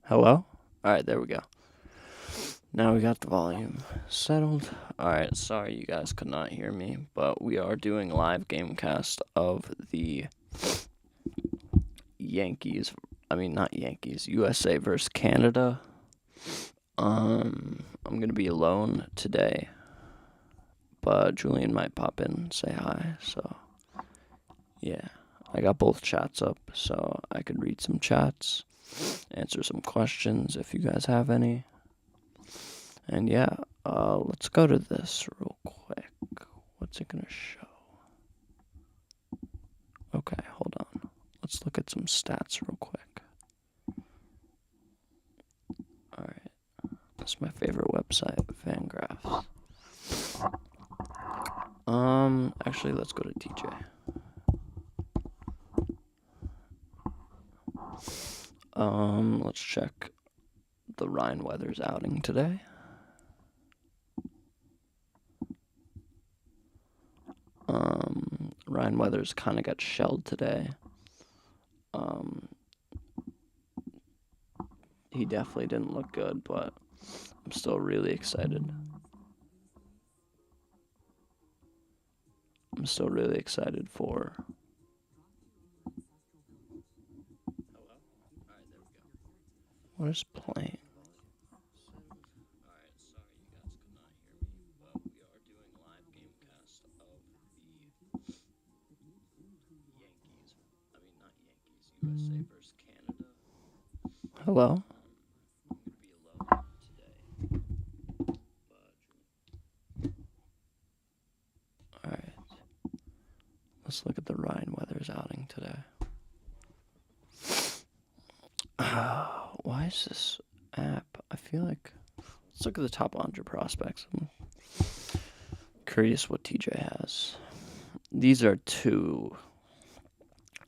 Hello? Alright, there we go. Now we got the volume settled. Alright, sorry you guys could not hear me, but we are doing live gamecast of the Yankees. Not Yankees, USA versus Canada. I'm gonna be alone today, but Julian might pop in and say hi, so yeah. I got both chats up, so I could read some chats, answer some questions if you guys have any. And yeah, let's go to this real quick. What's it gonna show? Okay, hold on. Let's look at some stats real quick. Alright. That's my favorite website, Fangraphs. Actually, let's go to TJ. Let's check the Ryan Weathers outing today. Ryan Weathers kind of got shelled today. He definitely didn't look good, but I'm still really excited. I'm still really excited for... What is playing? USA versus Canada. Hello? Alright. Let's look at the Ryan Weathers outing today. Why is this app? I feel like... Let's look at the top 100 prospects. I'm curious what TJ has. These are two...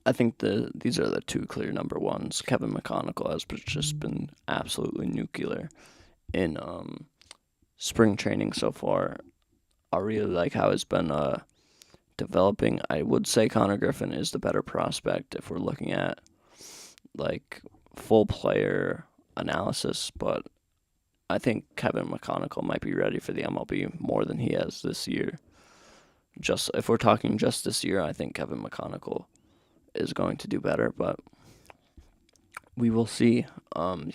I think these are the two clear number ones. Kevin McConnell has just been absolutely nuclear in spring training so far. I really like how it's been developing. I would say Connor Griffin is the better prospect if we're looking at like full player analysis, but I think Kevin McConnell might be ready for the MLB more than he has this year. Just if we're talking just this year, I think Kevin McConnell is going to do better, but we will see. Connor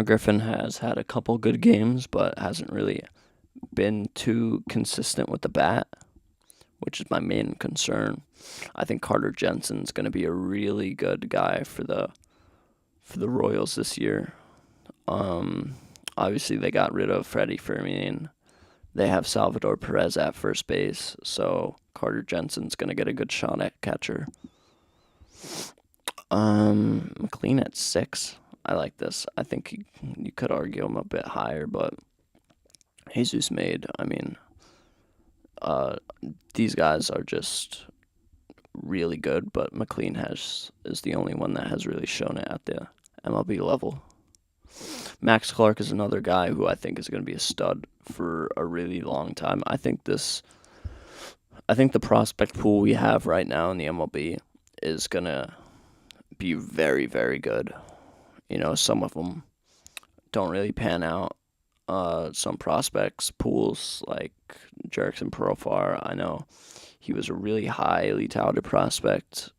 Griffin has had a couple good games, but hasn't really been too consistent with the bat, which is my main concern. I think Carter Jensen's going to be a really good guy for the Royals this year. Obviously they got rid of Freddie Fermin. They have Salvador Perez at first base, so Carter Jensen's going to get a good shot at catcher. McLean at 6. I like this. I think you could argue him a bit higher, but Jesus made, these guys are just really good, but McLean is the only one that has really shown it at the MLB level. Max Clark is another guy who I think is going to be a stud for a really long time. I think the prospect pool we have right now in the MLB is going to be very, very good. You know, some of them don't really pan out. Some prospects pools like Jerickson Profar, I know he was a really highly touted prospect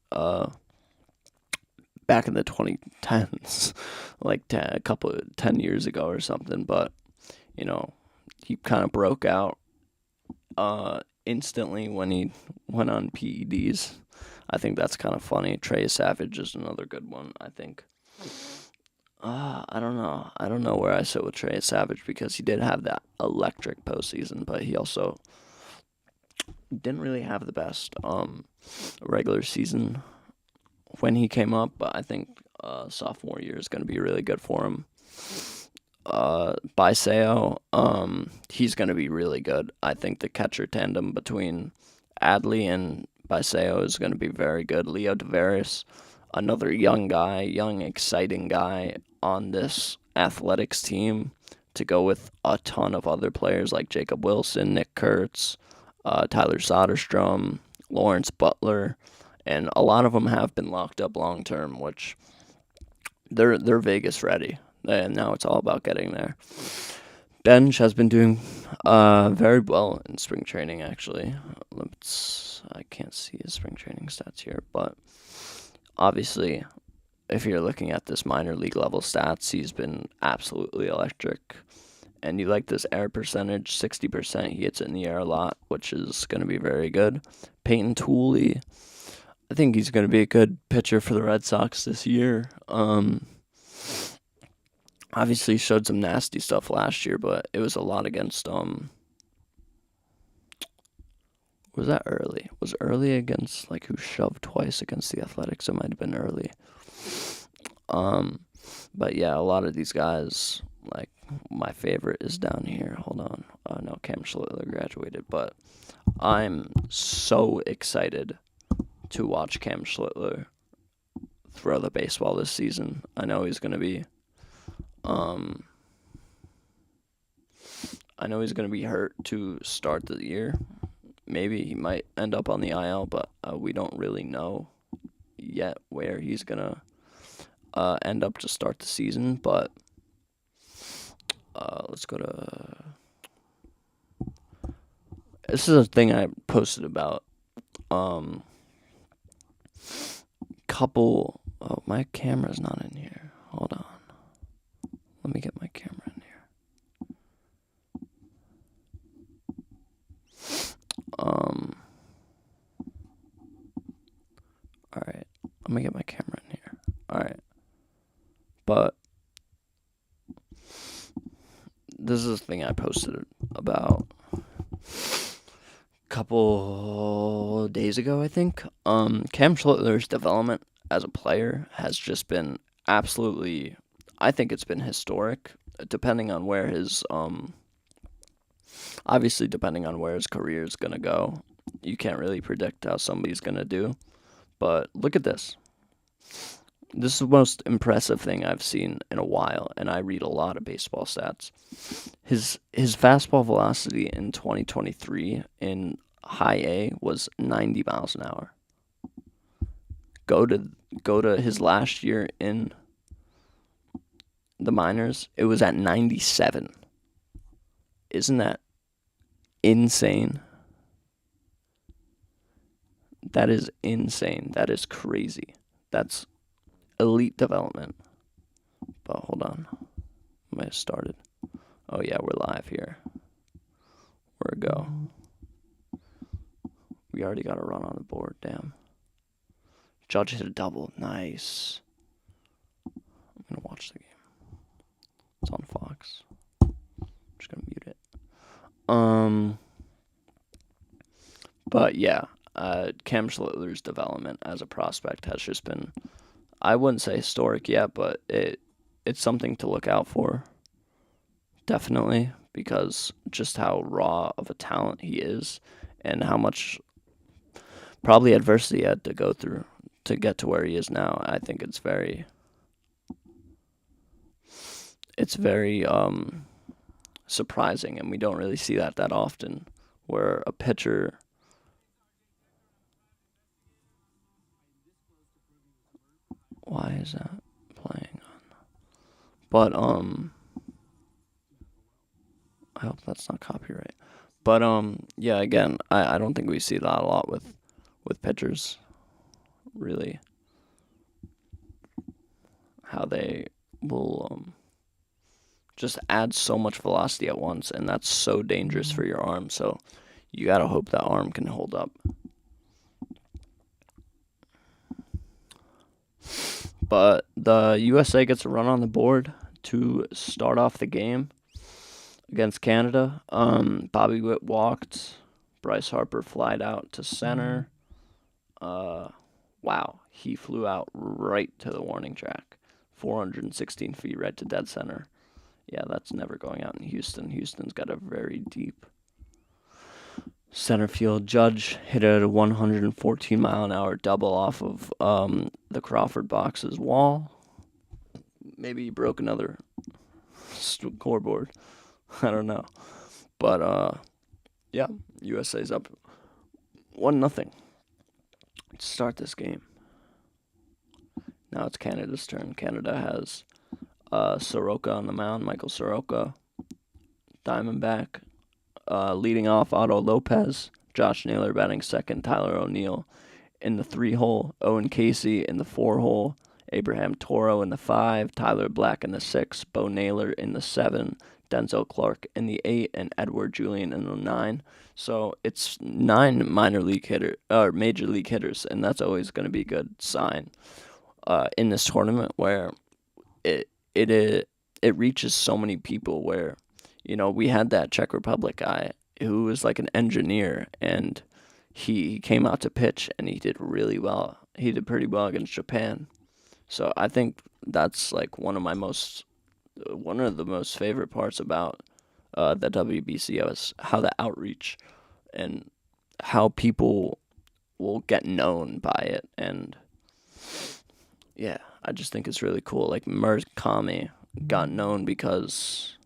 back in the 2010s, like 10 years ago or something, but you know, he kind of broke out instantly when he went on PEDs. I think that's kind of funny. Trey Savage is another good one, I think. I don't know. I don't know where I sit with Trey Savage because he did have that electric postseason, but he also didn't really have the best regular season when he came up. But I think sophomore year is going to be really good for him. Baiseo, he's going to be really good. I think the catcher tandem between Adley and Baiseo is going to be very good. Leo Tavares, another young, exciting guy on this athletics team to go with a ton of other players like Jacob Wilson, Nick Kurtz, Tyler Soderstrom, Lawrence Butler, and a lot of them have been locked up long term, which they're Vegas ready, and now it's all about getting there. Bench has been doing very well in spring training. Actually, I can't see his spring training stats here, but obviously, if you're looking at this minor league level stats, he's been absolutely electric. And you like this air percentage, 60%. He hits it in the air a lot, which is going to be very good. Peyton Tooley, I think he's going to be a good pitcher for the Red Sox this year. Obviously showed some nasty stuff last year, but it was a lot against was that early? Was early against like who shoved twice against the Athletics? It might have been early. But yeah, a lot of these guys, like my favorite is down here. Hold on. No, Cam Schlittler graduated, but I'm so excited to watch Cam Schlittler throw the baseball this season. I know he's gonna be hurt to start the year. Maybe he might end up on the IL, but we don't really know yet where he's gonna end up to start the season. But let's go to. This is a thing I posted about. Oh, my camera's not in here. Hold on. Let me get my camera in here. Alright. Let me get my camera in here. Alright. But this is a thing I posted about a couple days ago, I think. Cam Schlittler's development as a player has just been absolutely, I think it's been historic, depending on where his obviously depending on where his career is going to go. You can't really predict how somebody's going to do. But look at this. This is the most impressive thing I've seen in a while, and I read a lot of baseball stats. His fastball velocity in 2023 in high A was 90 miles an hour. Go to his last year in the minors, it was at 97. Isn't that insane? That is insane. That is crazy. That's elite development. But hold on. I might have started. Oh yeah, we're live here. Where'd it go? We already got a run on the board, damn. Judge hit a double. Nice. I'm gonna watch the game. It's on Fox. I'm just gonna mute it. But yeah, Cam Schlittler's development as a prospect has just been, I wouldn't say historic yet, but it's something to look out for. Definitely, because just how raw of a talent he is and how much probably adversity he had to go through to get to where he is now. I think it's very surprising, and we don't really see that often, where a pitcher. Why is that playing on? But I hope that's not copyright. But yeah, again, I don't think we see that a lot with pitchers, really. How they will just add so much velocity at once, and that's so dangerous for your arm. So you gotta hope that arm can hold up. But the USA gets a run on the board to start off the game against Canada. Bobby Witt walked. Bryce Harper flied out to center. Wow, he flew out right to the warning track. 416 feet right to dead center. Yeah, that's never going out in Houston. Houston's got a very deep center field. Judge hit a 114 mile an hour double off of the Crawford box's wall. Maybe he broke another scoreboard. I don't know. But yeah, USA's up 1-0 to start this game. Now it's Canada's turn. Canada has Soroka on the mound, Michael Soroka, Diamondback. Leading off, Otto Lopez, Josh Naylor batting second, Tyler O'Neill in the 3-hole, Owen Casey in the 4-hole, Abraham Toro in the 5, Tyler Black in the 6, Bo Naylor in the 7, Denzel Clark in the 8, and Edward Julian in the 9. So it's 9 major league hitters, and that's always going to be a good sign in this tournament where it reaches so many people. Where we had that Czech Republic guy who was like an engineer, and he came out to pitch and he did really well. He did pretty well against Japan. So I think that's like one of the most favorite parts about the WBC was how the outreach and how people will get known by it. And yeah, I just think it's really cool. Like Murakami got known because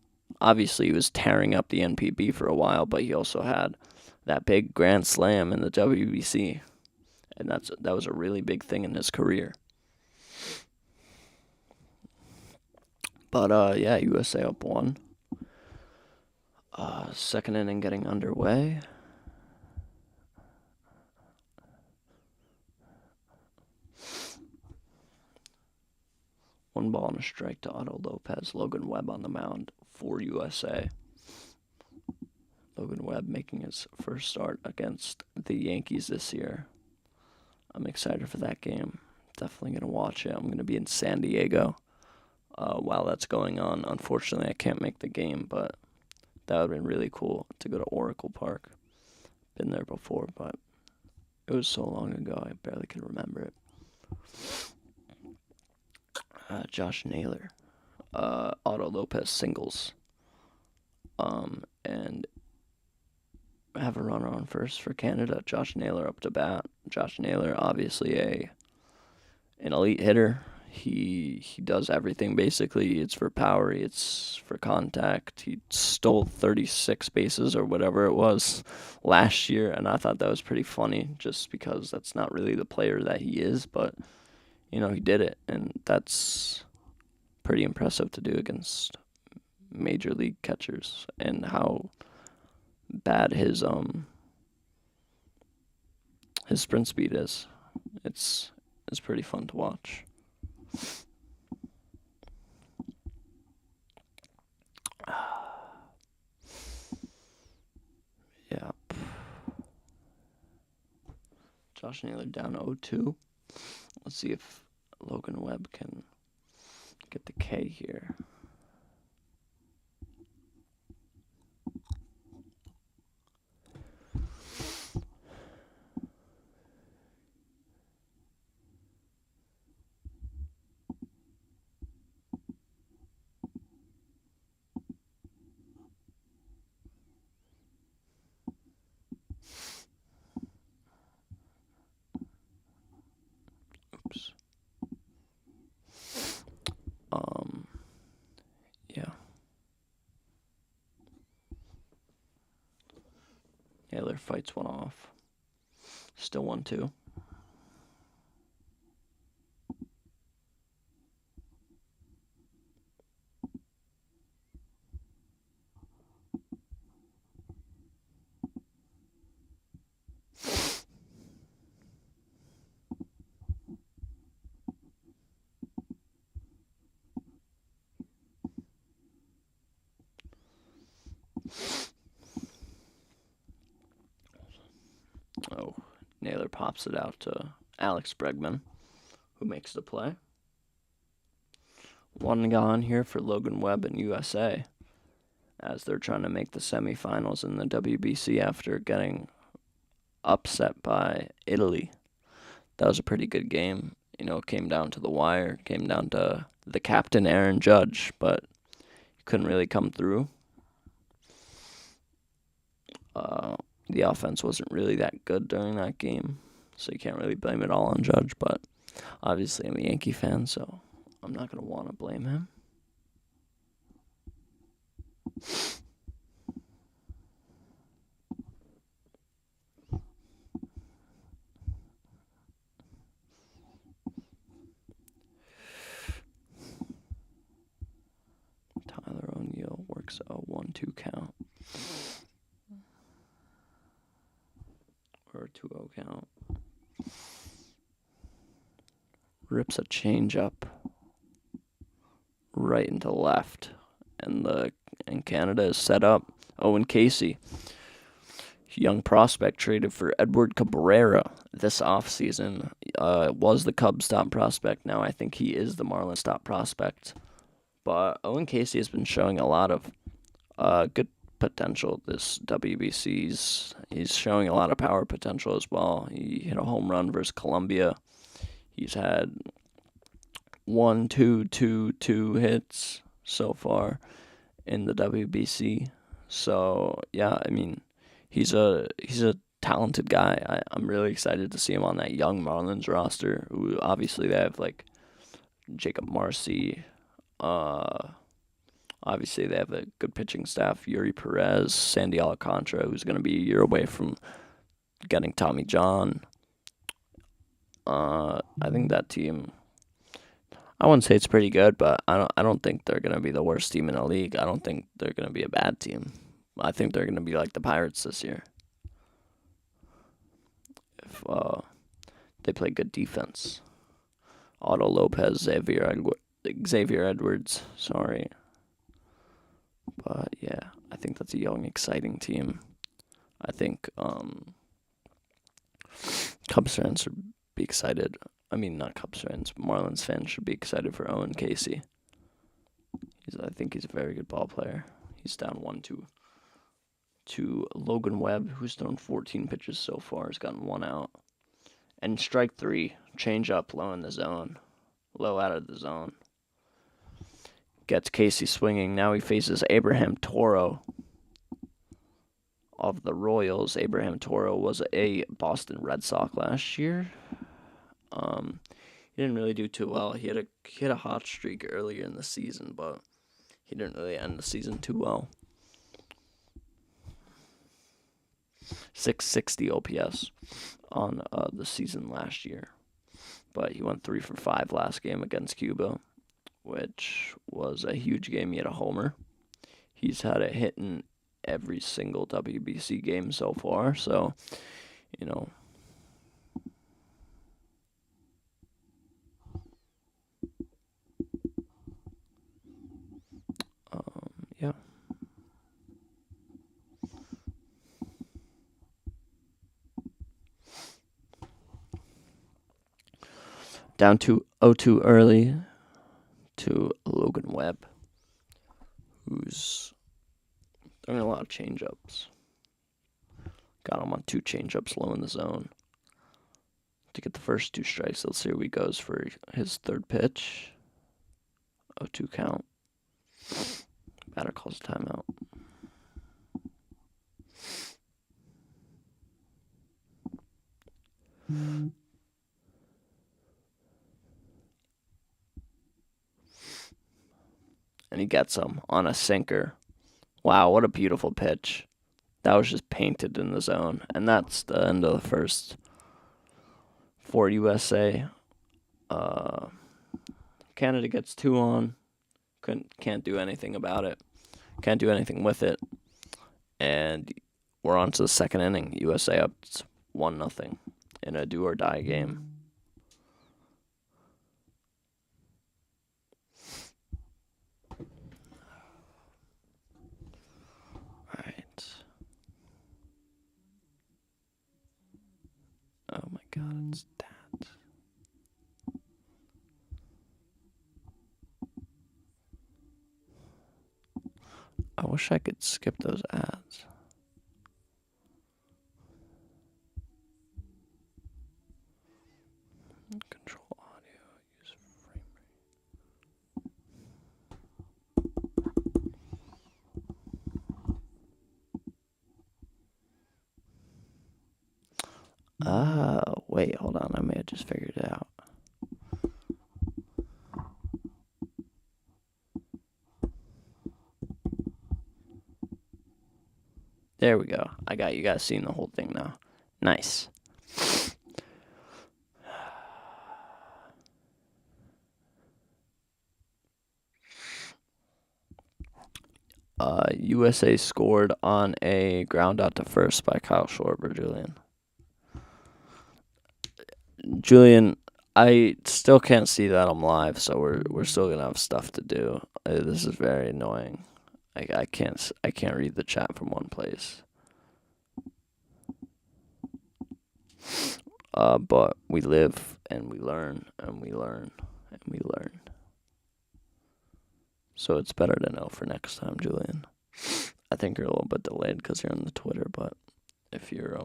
obviously he was tearing up the NPB for a while, but he also had that big grand slam in the WBC, and that was a really big thing in his career. But yeah, USA up 1. Second inning getting underway. One ball and a strike to Otto Lopez. Logan Webb on the mound for USA. Logan Webb making his first start against the Yankees this year. I'm excited for that game. Definitely going to watch it. I'm going to be in San Diego while that's going on. Unfortunately, I can't make the game, but that would have been really cool to go to Oracle Park. Been there before, but it was so long ago I barely can remember it. Josh Naylor, Otto Lopez singles, and have a runner on first for Canada. Josh Naylor up to bat. Josh Naylor, obviously an elite hitter. He does everything basically. It's for power. It's for contact. He stole 36 bases or whatever it was last year, and I thought that was pretty funny just because that's not really the player that he is, but he did it, and that's pretty impressive to do against major league catchers, and how bad his sprint speed is. It's pretty fun to watch. Yeah. Josh Naylor down 0-2. Let's see if Logan Webb can get the K here. Oops. Yeah. Naylor fights one off. Still 1-2. Oh, Naylor pops it out to Alex Bregman, who makes the play. One gone here for Logan Webb and USA, as they're trying to make the semifinals in the WBC after getting upset by Italy. That was a pretty good game. It came down to the wire, came down to the captain, Aaron Judge, but he couldn't really come through. The offense wasn't really that good during that game, so you can't really blame it all on Judge, but obviously I'm a Yankee fan, so I'm not going to want to blame him. So 1-2 count. Or 2-0 count. Rips a changeup right into left. And Canada is set up. Owen Casey, young prospect traded for Edward Cabrera this offseason, was the Cubs' top prospect. Now I think he is the Marlins' top prospect. But Owen Casey has been showing a lot of good potential this WBC. He's showing a lot of power potential as well. He hit a home run versus Colombia. He's had 2 hits so far in the WBC. So yeah, I mean, he's a talented guy. I'm really excited to see him on that young Marlins roster. Who obviously they have like Jacob Marcy. Obviously they have a good pitching staff. Yuri Perez, Sandy Alcantara, who's going to be a year away from getting Tommy John. I think that team, I wouldn't say it's pretty good, but I don't think they're going to be the worst team in the league. I don't think they're going to be a bad team. I think they're going to be like the Pirates this year. If they play good defense. Otto Lopez, Xavier Edwards, sorry. But yeah, I think that's a young, exciting team. I think Cubs fans should be excited. I mean, not Cubs fans, Marlins fans should be excited for Owen Casey. I think he's a very good ball player. He's down 1-2 to Logan Webb, who's thrown 14 pitches so far, has gotten 1 out. And strike 3, change up low in the zone, low out of the zone. Gets Casey swinging. Now he faces Abraham Toro of the Royals. Abraham Toro was a Boston Red Sox last year. He didn't really do too well. He had a hot streak earlier in the season, but he didn't really end the season too well. 660 OPS on the season last year, but he went 3 for 5 last game against Cuba, which was a huge game. He had a homer. He's had a hit in every single WBC game so far, so, you know, yeah. Down to 0-2 early to Logan Webb, who's throwing a lot of changeups. Got him on 2 changeups low in the zone to get the first 2 strikes. Let's see where he goes for his 3rd pitch. 0-2 count. Batter calls a timeout. And he gets him on a sinker. Wow, what a beautiful pitch. That was just painted in the zone. And that's the end of the first for USA. Canada gets 2 on. Can't do anything about it. Can't do anything with it. And we're on to the 2nd inning. USA up 1-0 in a do-or-die game. Oh my god, it's that. I wish I could skip those ads. Control audio, use frame rate. Wait, hold on. I may have just figured it out. There we go. I got you guys seeing the whole thing now. Nice. USA scored on a ground out to first by Kyle Schwarber, Julian. Julian, I still can't see that I'm live, so we're still gonna have stuff to do. This is very annoying. I can't read the chat from one place. But we live and we learn and we learn and we learn. So it's better to know for next time, Julian. I think you're a little bit delayed because you're on the Twitter, but if you're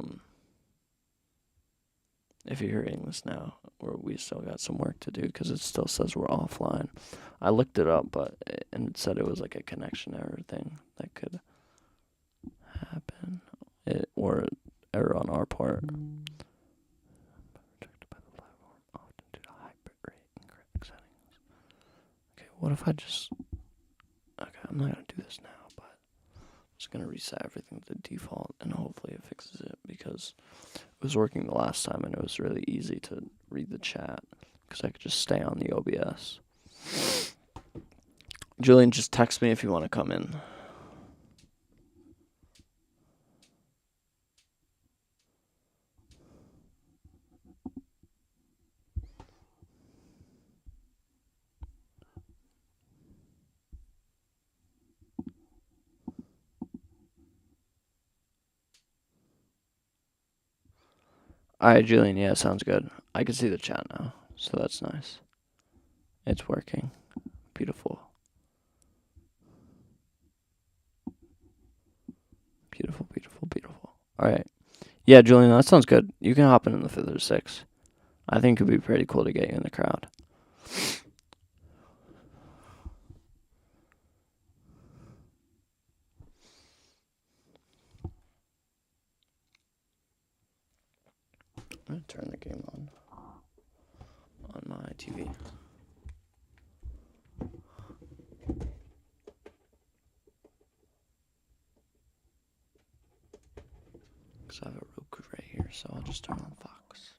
hearing this now, we still got some work to do because it still says we're offline. I looked it up, and it said it was like a connection error thing that could happen, or error on our part. Protected by the platform, often due to high bit rate and graphic settings. Okay, what if I just? Okay, I'm not gonna do this now, but I'm just gonna reset everything to default, and hopefully it fixes it because it was working the last time, and it was really easy to read the chat because I could just stay on the OBS. Julian, just text me if you want to come in. Alright, Julian, yeah, sounds good. I can see the chat now, so that's nice. It's working. Beautiful. Beautiful, beautiful, beautiful. Alright. Yeah, Julian, that sounds good. You can hop in the 5th or 6th. I think it would be pretty cool to get you in the crowd. I'm going to turn the game on my TV. Because I have a Roku right here, so I'll just turn on Fox.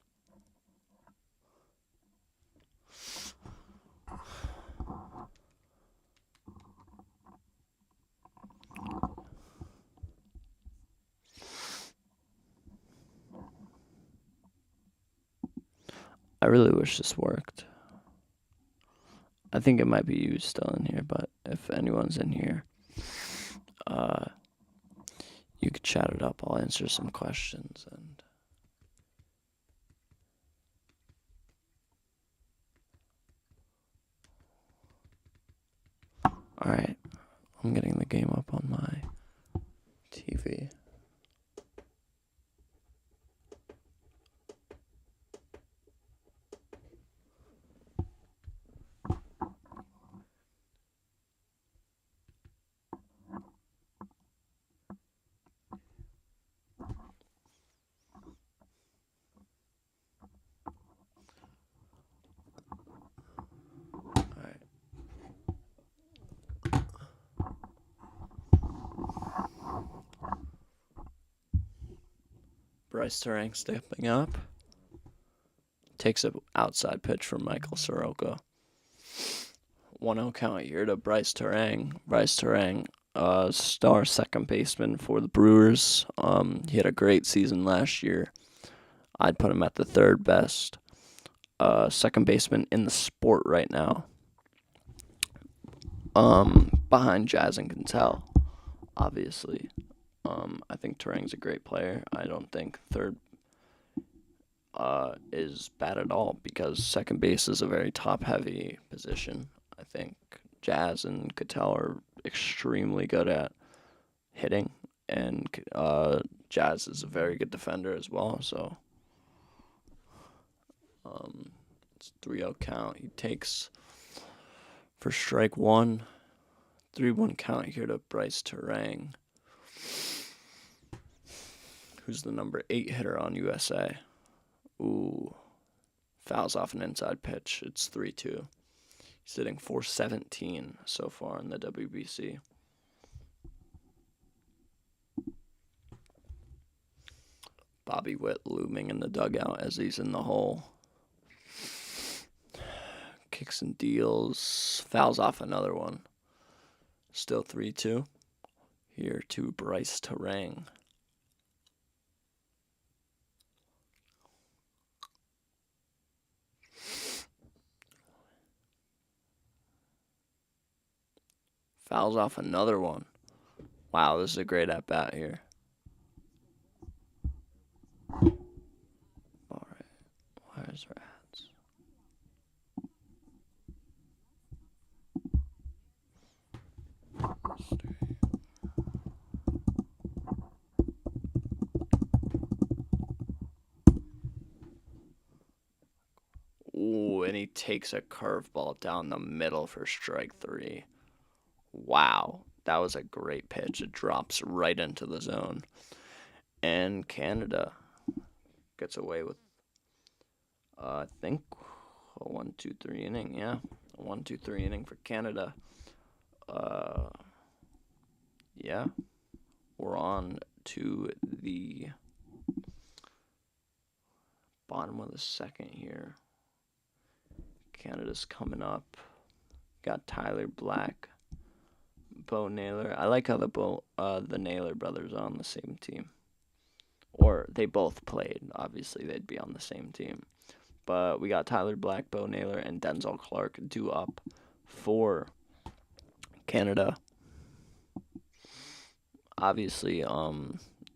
I really wish this worked. I think it might be you still in here, but if anyone's in here, you could chat it up. I'll answer some questions and alright. I'm getting the game up on my TV. Bryce Terang stepping up. Takes an outside pitch from Michael Soroka. 1-0 count here to Bryce Terang. Bryce Terang, star second baseman for the Brewers. He had a great season last year. I'd put him at the third best second baseman in the sport right now. Behind Jazz and Quintel, obviously. I think Terang's a great player. I don't think third is bad at all because second base is a very top-heavy position. I think Jazz and Quintel are extremely good at hitting, and Jazz is a very good defender as well. So it's 3-0 count. He takes for strike one. 3-1 count here to Bryce Terang, who's the number 8 hitter on USA. Ooh, fouls off an inside pitch. It's 3-2. He's hitting .417 so far in the WBC. Bobby Witt looming in the dugout as he's in the hole. Kicks and deals. Fouls off another one. Still 3-2. here to Bryce Terang. Fouls off another one. Wow, this is a great at-bat here. All right, where's our ads? Ooh, and he takes a curveball down the middle for strike 3. Wow, that was a great pitch. It drops right into the zone. And Canada gets away with, I think, a 1-2-3 inning. Yeah, a 1-2-3 inning for Canada. Yeah, we're on to the bottom of the second here. Canada's coming up. Got Tyler Black, Bo Naylor. I like how the Naylor brothers are on the same team. Or they both played. Obviously, they'd be on the same team. But we got Tyler Black, Bo Naylor, and Denzel Clark due up for Canada. Obviously,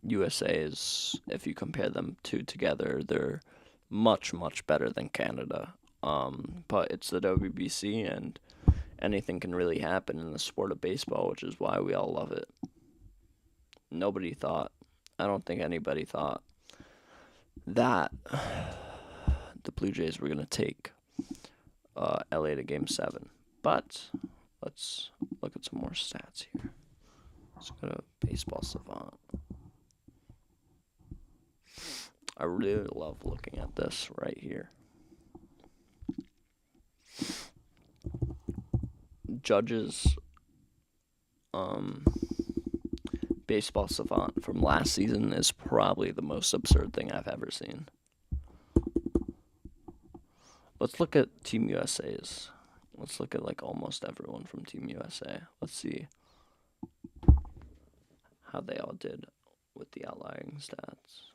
USA is, if you compare them two together, they're much, much better than Canada. But it's the WBC, and anything can really happen in the sport of baseball, which is why we all love it. Nobody thought, I don't think anybody thought that the Blue Jays were going to take LA to Game 7. But let's look at some more stats here. Let's go to Baseball Savant. I really love looking at this right here. Judge's Baseball Savant from last season is probably the most absurd thing I've ever seen. Let's look at Team USA's. Let's look at like almost everyone from Team USA. Let's see how they all did with the outlying stats.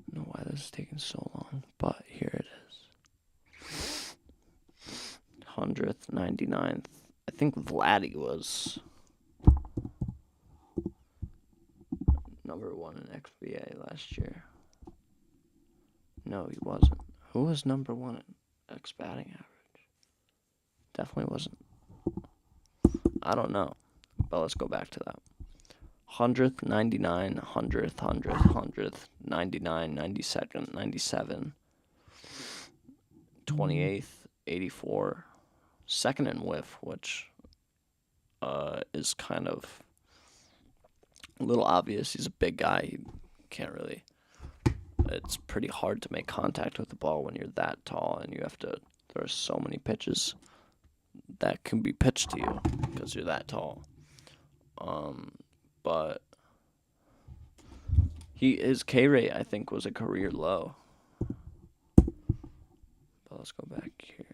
I don't know why this is taking so long, but here it is. 100th, 99th. I think Vladdy was number 1 in XBA last year. No, he wasn't. Who was number 1 in X batting average? Definitely wasn't. I don't know, but let's go back to that. 100th, 99, 100th, 100th, 100th, 99, 92nd, 97, 28th, 84, second in whiff, which is kind of a little obvious. He's a big guy. He can't really... It's pretty hard to make contact with the ball when you're that tall, and you have to... There are so many pitches that can be pitched to you because you're that tall. But his K rate, I think, was a career low. But let's go back here.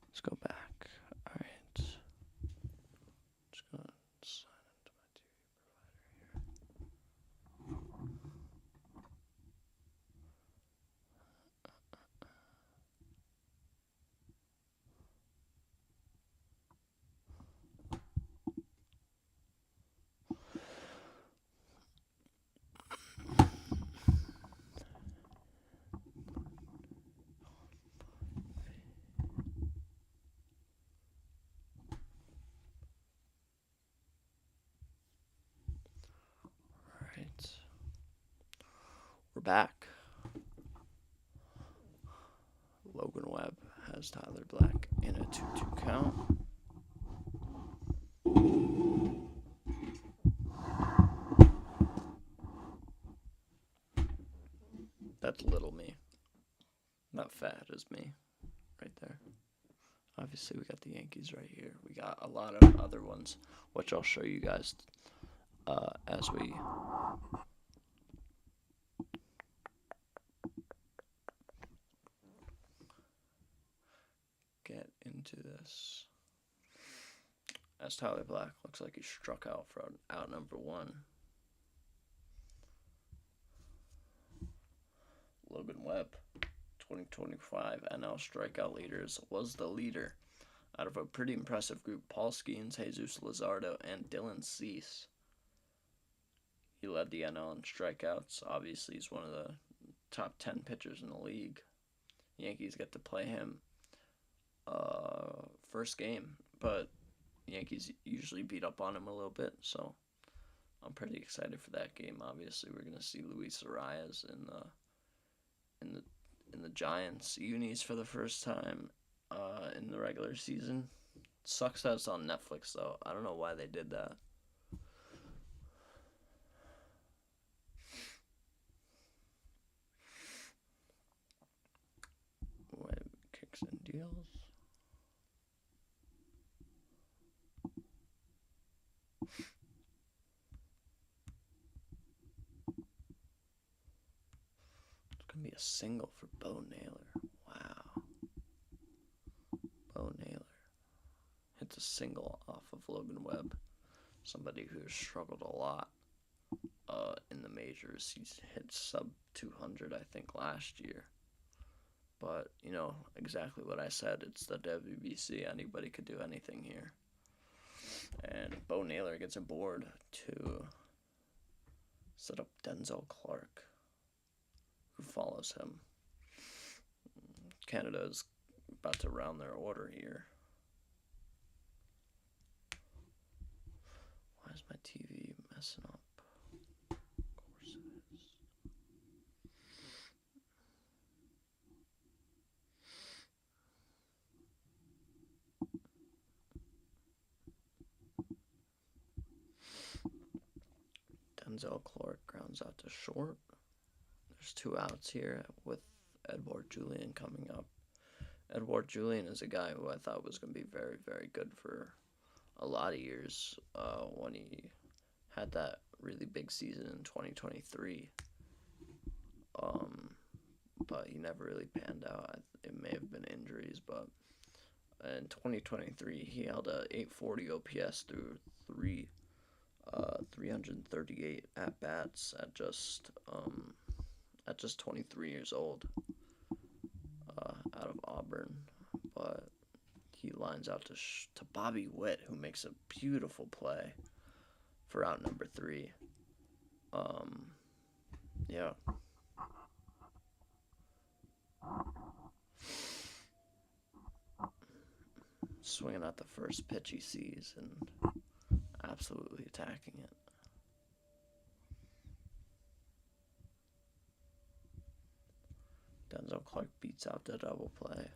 Let's go back. All right. Just gonna sign into my TV provider here. We're back. Logan Webb has Tyler Black in a 2-2 count. little me. Not fat as me, right there. Obviously, we got the Yankees right here. We got a lot of other ones, which I'll show you guys as we get into this. As Tyler Black looks like he struck out for out number 1. Logan Webb, 2025 NL strikeout leaders, was the leader out of a pretty impressive group. Paul Skeens, Jesus Luzardo, and Dylan Cease. He led the NL in strikeouts. Obviously, he's one of the top 10 pitchers in the league. Yankees get to play him first game, but Yankees usually beat up on him a little bit, so I'm pretty excited for that game. Obviously, we're gonna see Luis Arias in the Giants unis for the first time in the regular season. Sucks that it's on Netflix though. I don't know why they did that. Web kicks and deals. It's gonna be a single for Bo Naylor. Wow. Bo Naylor hits a single off of Logan Webb, somebody who's struggled a lot in the majors. He's hit sub 200, I think, last year. But, you know, exactly what I said. It's the WBC. Anybody could do anything here. And Bo Naylor gets aboard to set up Denzel Clark, who follows him. Canada is about to round their order here. Why is my TV messing up? Of course it is. Denzel Clark grounds out to short. There's 2 outs here with Edouard Julian coming up. Edouard Julian is a guy who I thought was going to be very, very good for a lot of years when he had that really big season in 2023. But he never really panned out. It may have been injuries, but in 2023 he held a 840 OPS through 338 at bats at just 23 years old, out of Auburn. But he lines out to Bobby Witt, who makes a beautiful play for out number 3. Yeah. Swinging at the first pitch he sees and absolutely attacking it. Denzel Clark beats out the double play.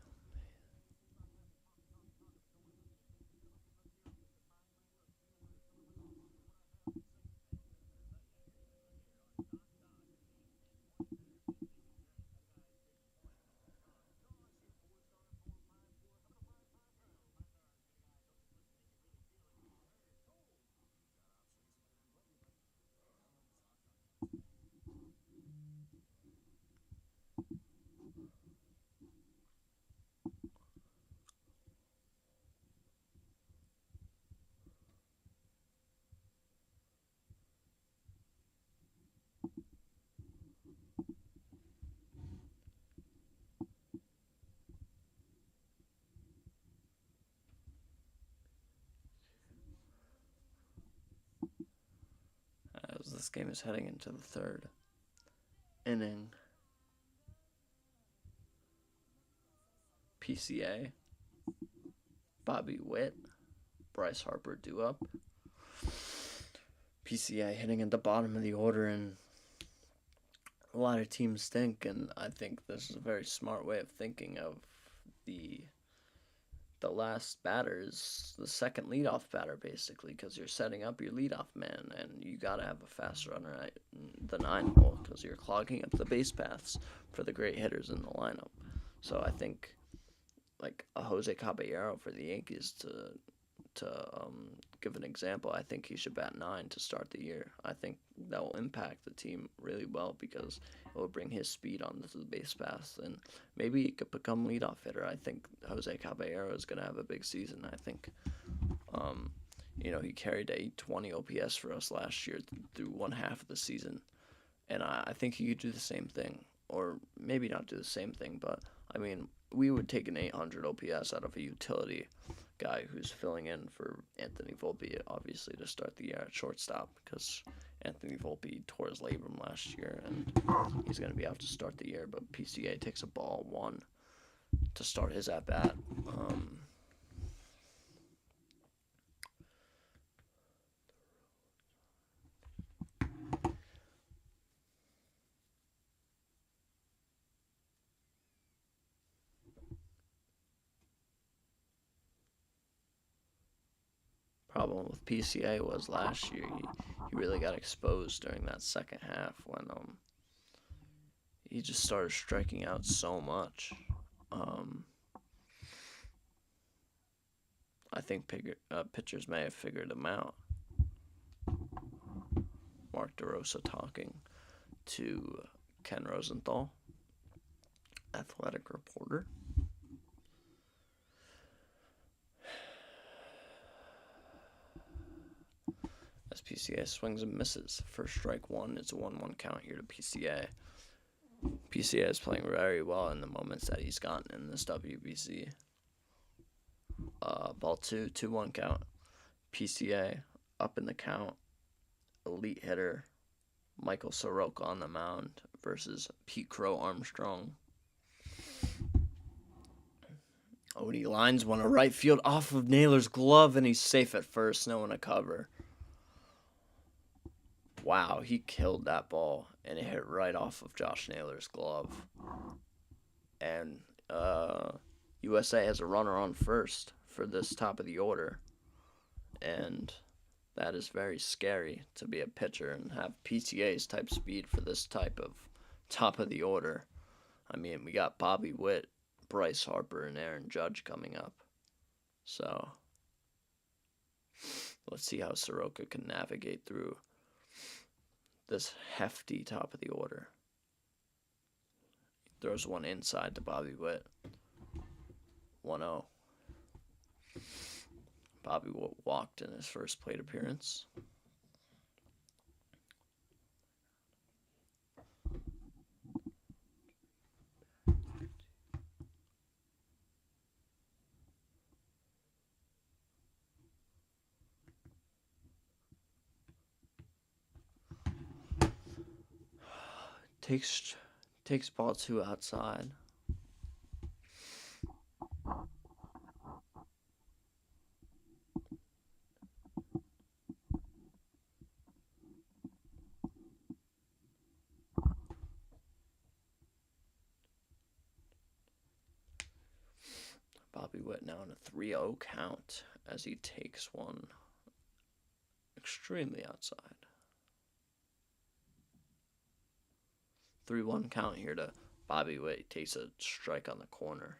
As this game is heading into the 3rd inning, PCA, Bobby Witt, Bryce Harper due up. PCA hitting at the bottom of the order, and a lot of teams think, and I think this is a very smart way of thinking of the the last batter is the second leadoff batter, basically, because you're setting up your leadoff man, and you got to have a fast runner at the 9 hole because you're clogging up the base paths for the great hitters in the lineup. So I think like a Jose Caballero for the Yankees to give an example, I think he should bat 9 to start the year. I think that will impact the team really well because it will bring his speed onto the base paths, and maybe he could become leadoff hitter. I think Jose Caballero is going to have a big season. I think, he carried a 20 OPS for us last year through one half of the season, and I think he could do the same thing, or maybe not do the same thing, but I mean, we would take an 800 OPS out of a utility guy who's filling in for Anthony Volpe, obviously, to start the year at shortstop because Anthony Volpe tore his labrum last year and he's going to be out to start the year. But PCA takes a ball 1 to start his at bat. Problem with PCA was last year he really got exposed during that second half when he just started striking out so much. I think pitchers may have figured him out. Mark DeRosa talking to Ken Rosenthal, athletic reporter. As PCA swings and misses. First strike 1. It's a 1-1 count here to PCA. PCA is playing very well in the moments that he's gotten in this WBC. Ball 2, 2-1 count. PCA up in the count. Elite hitter Michael Soroka on the mound versus Pete Crow Armstrong. Oh, and he lines one to right field off of Naylor's glove, and he's safe at first, no one to cover. Wow, he killed that ball, and it hit right off of Josh Naylor's glove. And USA has a runner on first for this top of the order. And that is very scary to be a pitcher and have PCA's type speed for this type of top of the order. I mean, we got Bobby Witt, Bryce Harper, and Aaron Judge coming up. So let's see how Soroka can navigate through this hefty top of the order. Throws one inside to Bobby Witt. 1-0. Bobby Witt walked in his first plate appearance. Takes ball 2 outside. Bobby Witt now in a 3-0 count as he takes one extremely outside. 3-1 count here to Bobby Witt. He takes a strike on the corner.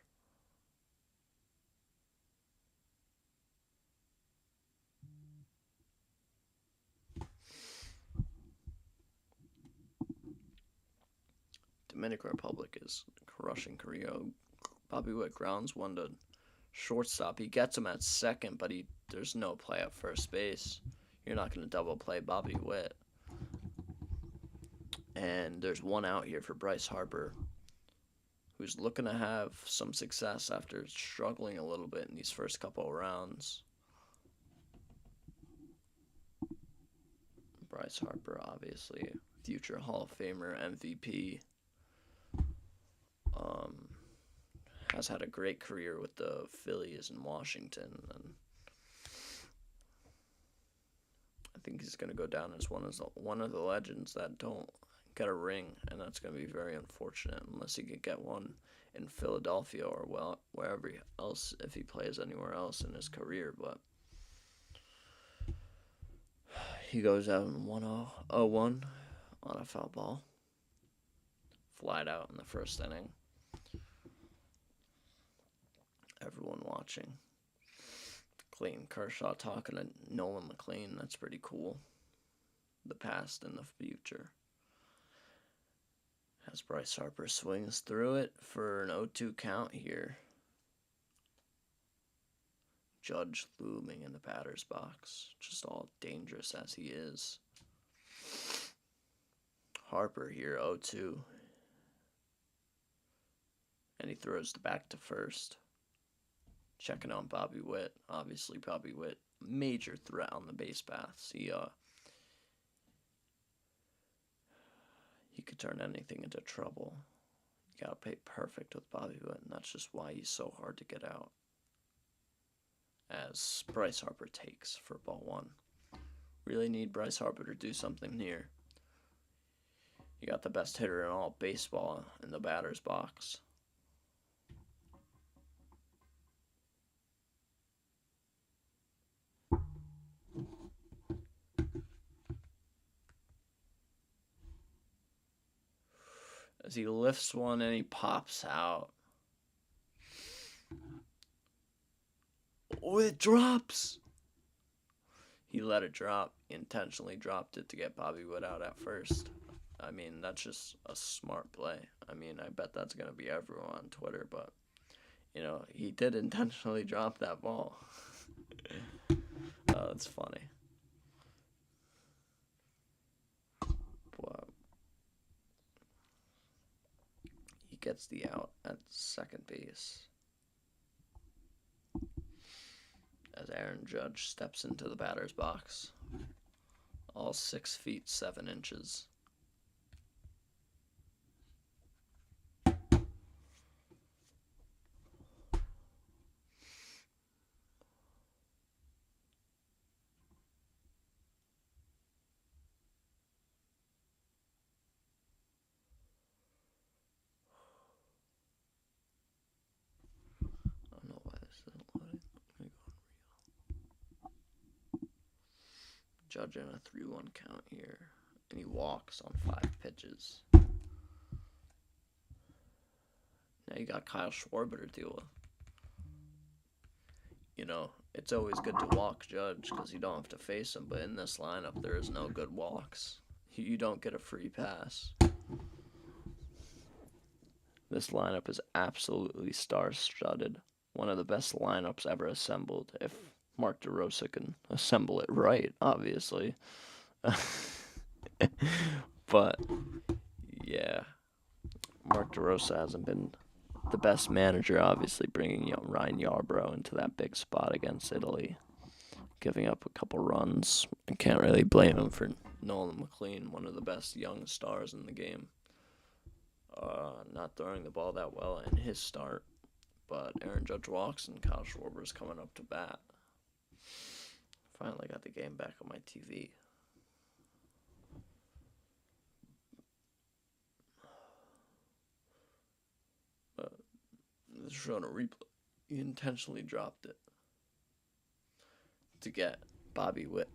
Dominican Republic is crushing Korea. Bobby Witt grounds one to shortstop. He gets him at second, but there's no play at first base. You're not going to double play Bobby Witt. And there's one out here for Bryce Harper, who's looking to have some success after struggling a little bit in these first couple of rounds. Bryce Harper, obviously, future Hall of Famer, MVP. Has had a great career with the Phillies in Washington, and I think he's going to go down as one of the legends that don't get a ring, and that's going to be very unfortunate unless he could get one in Philadelphia or wherever else if he plays anywhere else in his career. But he goes out in 1-0-1 on a foul ball, flied out in the first inning. Everyone watching. Clayton Kershaw talking to Nolan McLean. That's pretty cool. The past and the future. As Bryce Harper swings through it for an 0-2 count here. Judge looming in the batter's box. Just all dangerous as he is. Harper here, 0-2. And he throws the back to first. Checking on Bobby Witt. Obviously, Bobby Witt, major threat on the base paths. He could turn anything into trouble. You gotta play perfect with Bobby Witt, and that's just why he's so hard to get out. As Bryce Harper takes for ball one. Really need Bryce Harper to do something here. You got the best hitter in all baseball in the batter's box. As he lifts one and he pops out. Oh, it drops. He let it drop. He intentionally dropped it to get Bobby Witt out at first. I mean, that's just a smart play. I mean, I bet that's going to be everyone on Twitter, but, you know, he did intentionally drop that ball. That's funny. But he gets the out at second base. As Aaron Judge steps into the batter's box. All 6 feet 7 inches. Judge in a 3-1 count here. And he walks on 5 pitches. Now you got Kyle Schwarber to deal with. You know, it's always good to walk Judge because you don't have to face him. But in this lineup, there is no good walks. You don't get a free pass. This lineup is absolutely star-studded. One of the best lineups ever assembled. If Mark DeRosa can assemble it right, obviously. But, yeah. Mark DeRosa hasn't been the best manager, obviously, bringing Ryan Yarbrough into that big spot against Italy. Giving up a couple runs. I can't really blame him for Nolan McLean, one of the best young stars in the game. Not throwing the ball that well in his start. But Aaron Judge walks and Kyle Schwarber's coming up to bat. Finally got the game back on my TV. This is showing a replay. He intentionally dropped it to get Bobby Witt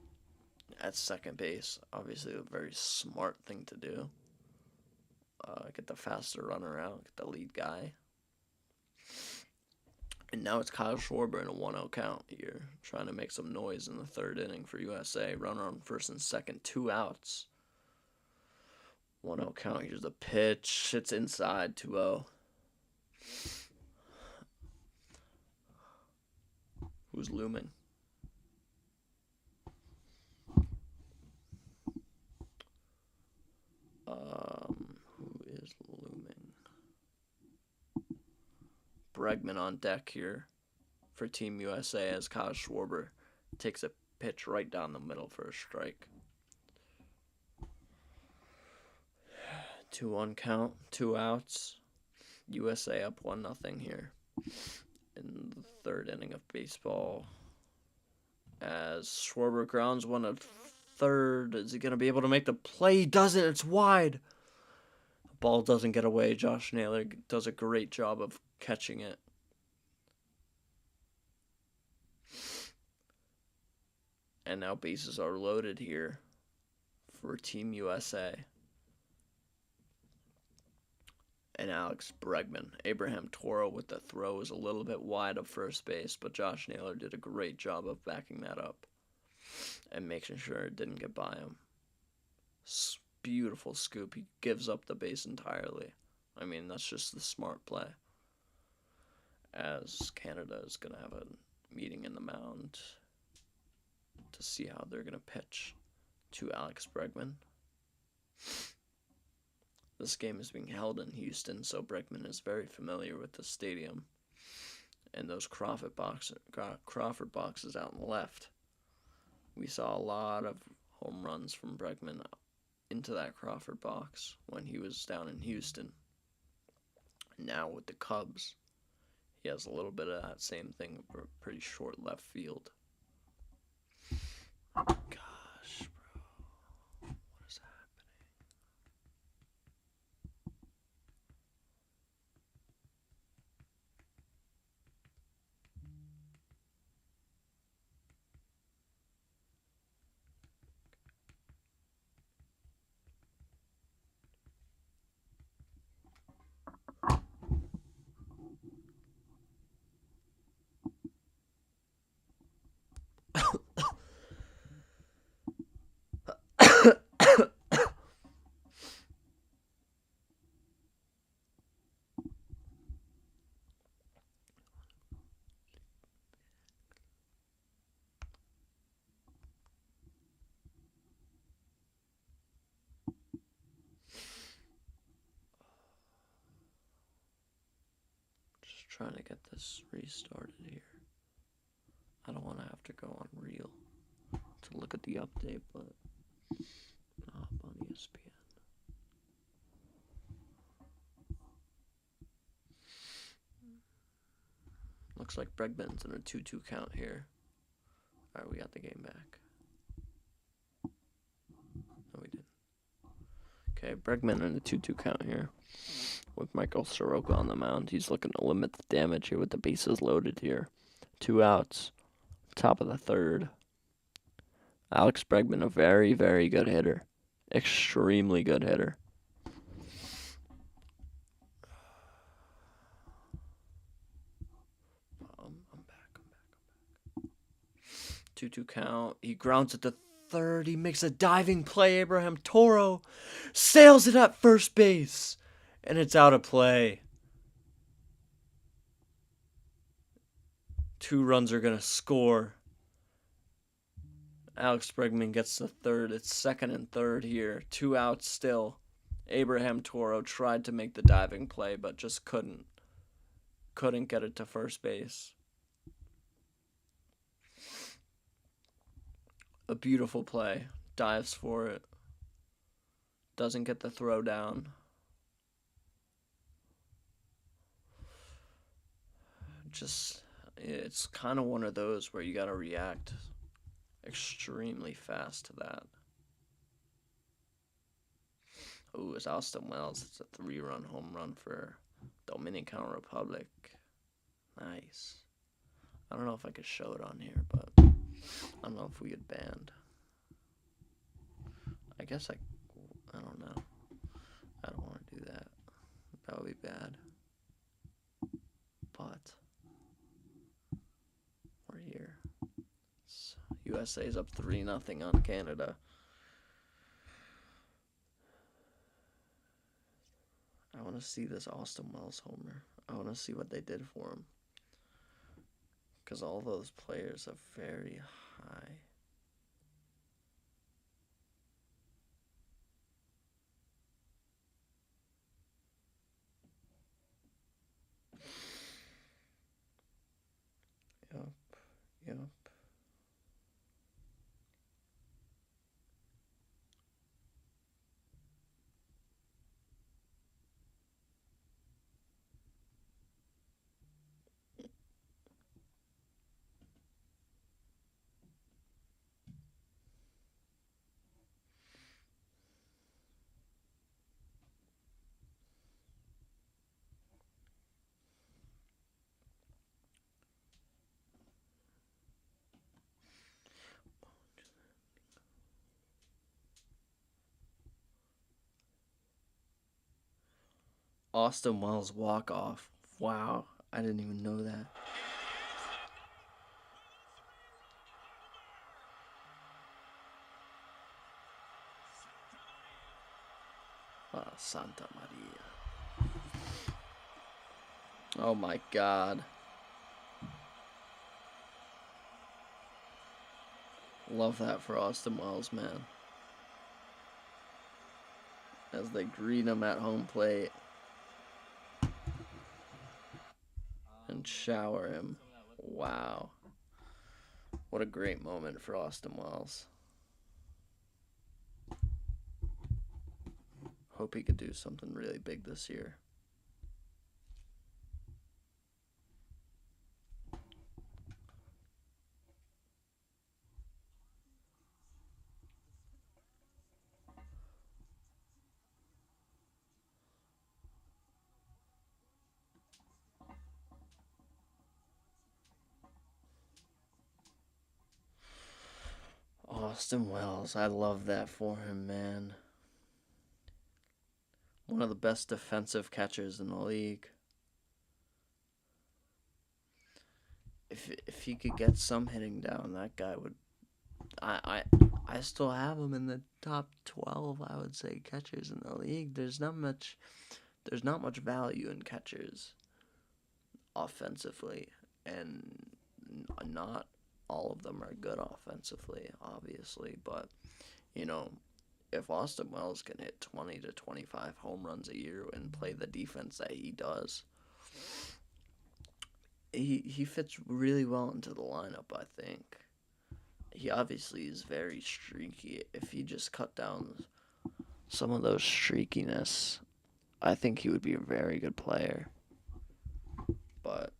at second base. Obviously a very smart thing to do. Get the faster runner out, get the lead guy. And now it's Kyle Schwarber in a 1-0 count here, trying to make some noise in the third inning for USA. Runner on first and second, 2 outs. 1-0 count, here's the pitch. It's inside, 2-0. Who's looming? Who is looming? Bregman on deck here for Team USA as Kyle Schwarber takes a pitch right down the middle for a strike. 2-1 count, 2 outs. USA up 1-0 here in the third inning of baseball. As Schwarber grounds one at third. Is he going to be able to make the play? He doesn't. It's wide. Ball doesn't get away. Josh Naylor does a great job of catching it. And now bases are loaded here for Team USA. And Alex Bregman. Abraham Toro with the throw was a little bit wide of first base, but Josh Naylor did a great job of backing that up and making sure it didn't get by him. Beautiful scoop. He gives up the base entirely. I mean, that's just the smart play. As Canada is going to have a meeting in the mound to see how they're going to pitch to Alex Bregman. This game is being held in Houston, so Bregman is very familiar with the stadium. And those Crawford boxes out on the left. We saw a lot of home runs from Bregman into that Crawford box when he was down in Houston. Now with the Cubs, he has a little bit of that same thing, a pretty short left field. Gosh, bro. What is happening? Trying to get this restarted here. I don't want to have to go on Reel to look at the update, but I'll hop on ESPN. Looks like Bregman's in a 2-2 count here. Alright, we got the game back. No, we didn't. Okay, Bregman in a 2-2 count here. With Michael Soroka on the mound. He's looking to limit the damage here with the bases loaded here. 2 outs. Top of the third. Alex Bregman, a very, very good hitter. Extremely good hitter. I'm back. 2-2 count. He grounds it to third. He makes a diving play. Abraham Toro sails it at first base. And it's out of play. 2 runs are going to score. Alex Bregman gets the third. It's second and third here. 2 outs still. Abraham Toro tried to make the diving play, but just couldn't. Couldn't get it to first base. A beautiful play. Dives for it. Doesn't get the throw down. It's kind of one of those where you got to react extremely fast to that. Ooh, it's Austin Wells. It's a 3-run home run for Dominican Republic. Nice. I don't know if I could show it on here, but I don't know if we get banned. I guess I don't know. I don't want to do that. That would be bad. But we're here. USA's up 3-0 on Canada. I want to see this Austin Wells homer. I want to see what they did for him. Because all those players are very high. Yep. Austin Wells walk-off. Wow, I didn't even know that. Santa Maria. Oh my God. Love that for Austin Wells, man. As they greet him at home plate and shower him. Wow. What a great moment for Austin Wells. Hope he could do something really big this year. Austin Wells, I love that for him, man. One of the best defensive catchers in the league. If he could get some hitting down, that guy would. I still have him in the top 12. I would say catchers in the league. There's not much value in catchers offensively, and not all of them are good offensively, obviously. But you know, if Austin Wells can hit 20 to 25 home runs a year and play the defense that he does, he fits really well into the lineup, I think. He obviously is very streaky. If he just cut down some of those streakiness, I think he would be a very good player. But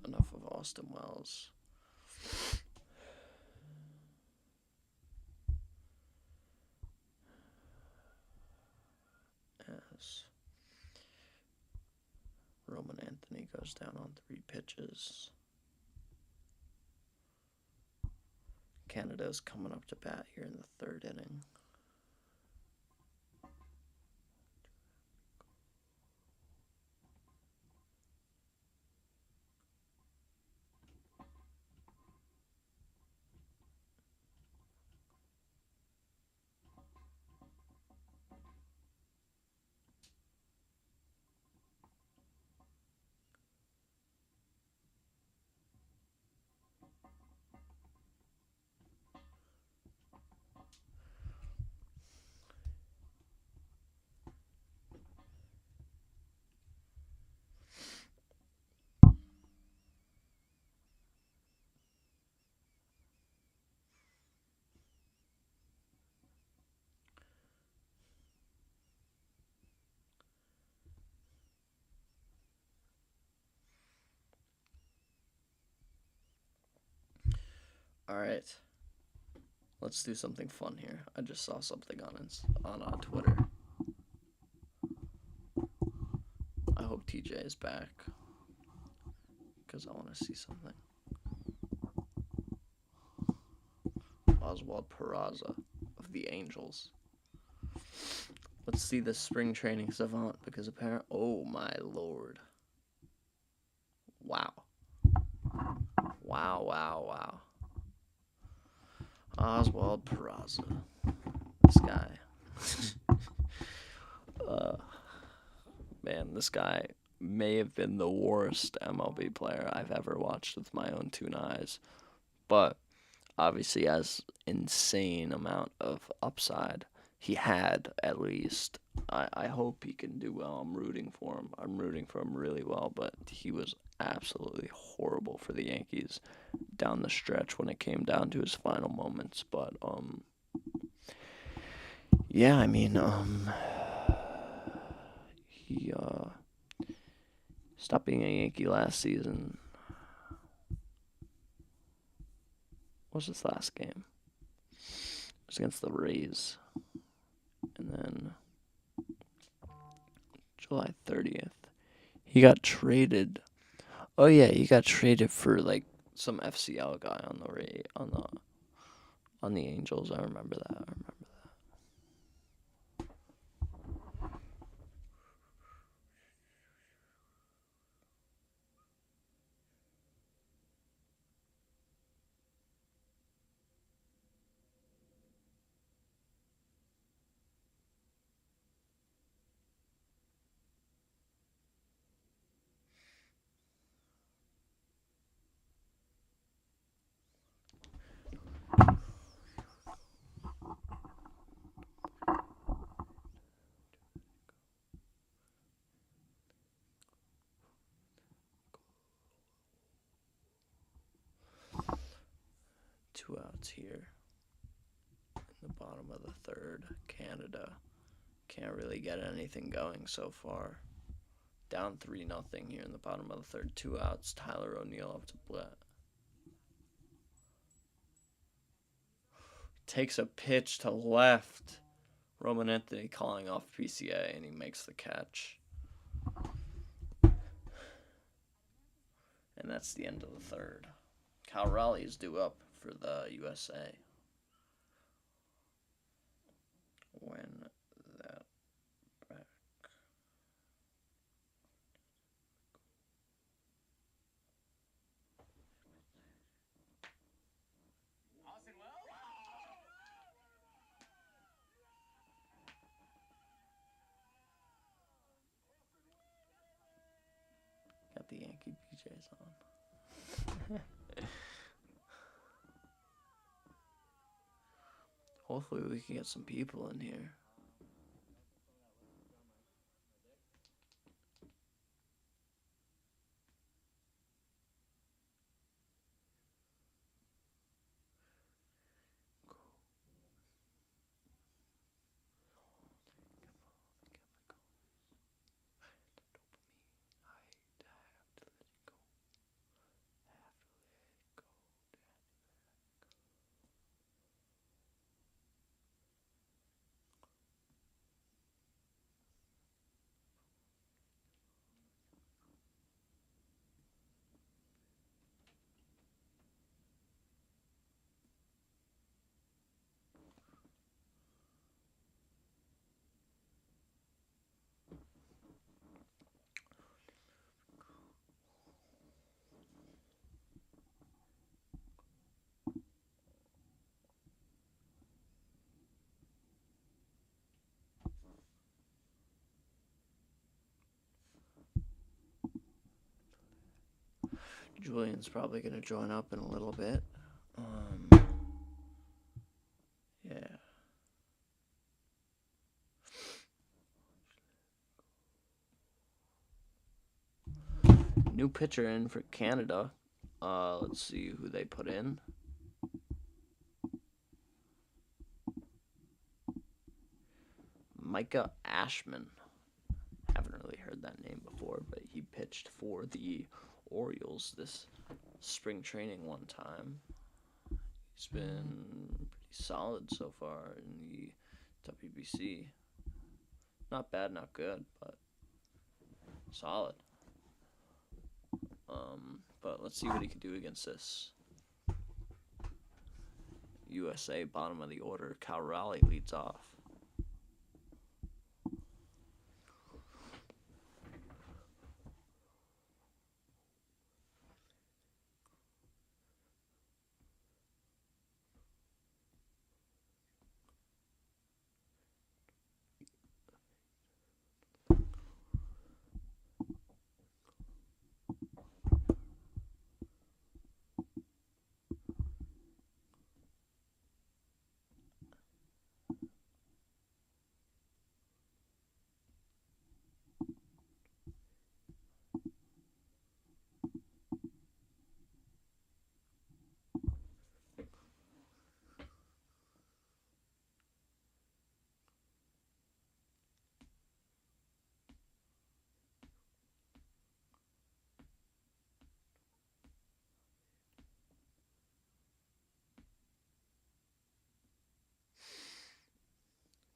enough of Austin Wells. As Roman Anthony goes down on 3 pitches. Canada's coming up to bat here in the 3rd inning. All right, let's do something fun here. I just saw something on Twitter. I hope TJ is back because I want to see something. Oswald Peraza of the Angels. Let's see the spring training savant because apparently, oh my lord. Wow. Wow. Oswald Peraza. This guy. Man, this guy may have been the worst MLB player I've ever watched with my own 2 eyes. But obviously has insane amount of upside. He had, at least. I hope he can do well. I'm rooting for him. I'm rooting for him really well, but he was absolutely horrible for the Yankees down the stretch when it came down to his final moments. But yeah, I mean, he stopped being a Yankee last season. What was his last game? It was against the Rays. And then July 30th, he got traded. Oh yeah, he got traded for like some FCL guy on the Angels. I remember that. 2 outs here. In the bottom of the third, Canada can't really get anything going so far. Down 3-0 here in the bottom of the third. 2 outs. Tyler O'Neill up to Blatt. Takes a pitch to left. Roman Anthony calling off PCA, and he makes the catch. And that's the end of the third. Cal Raleigh is due up for the USA. When that back. Got the Yankee PJs on. Hopefully we can get some people in here. Julian's probably going to join up in a little bit. Yeah. New pitcher in for Canada. Let's see who they put in. Micah Ashman. Haven't really heard that name before, but he pitched for the Orioles this spring training one time. He's been pretty solid so far in the WBC. Not bad, not good, but solid. But let's see what he can do against this USA bottom of the order. Cal Raleigh leads off.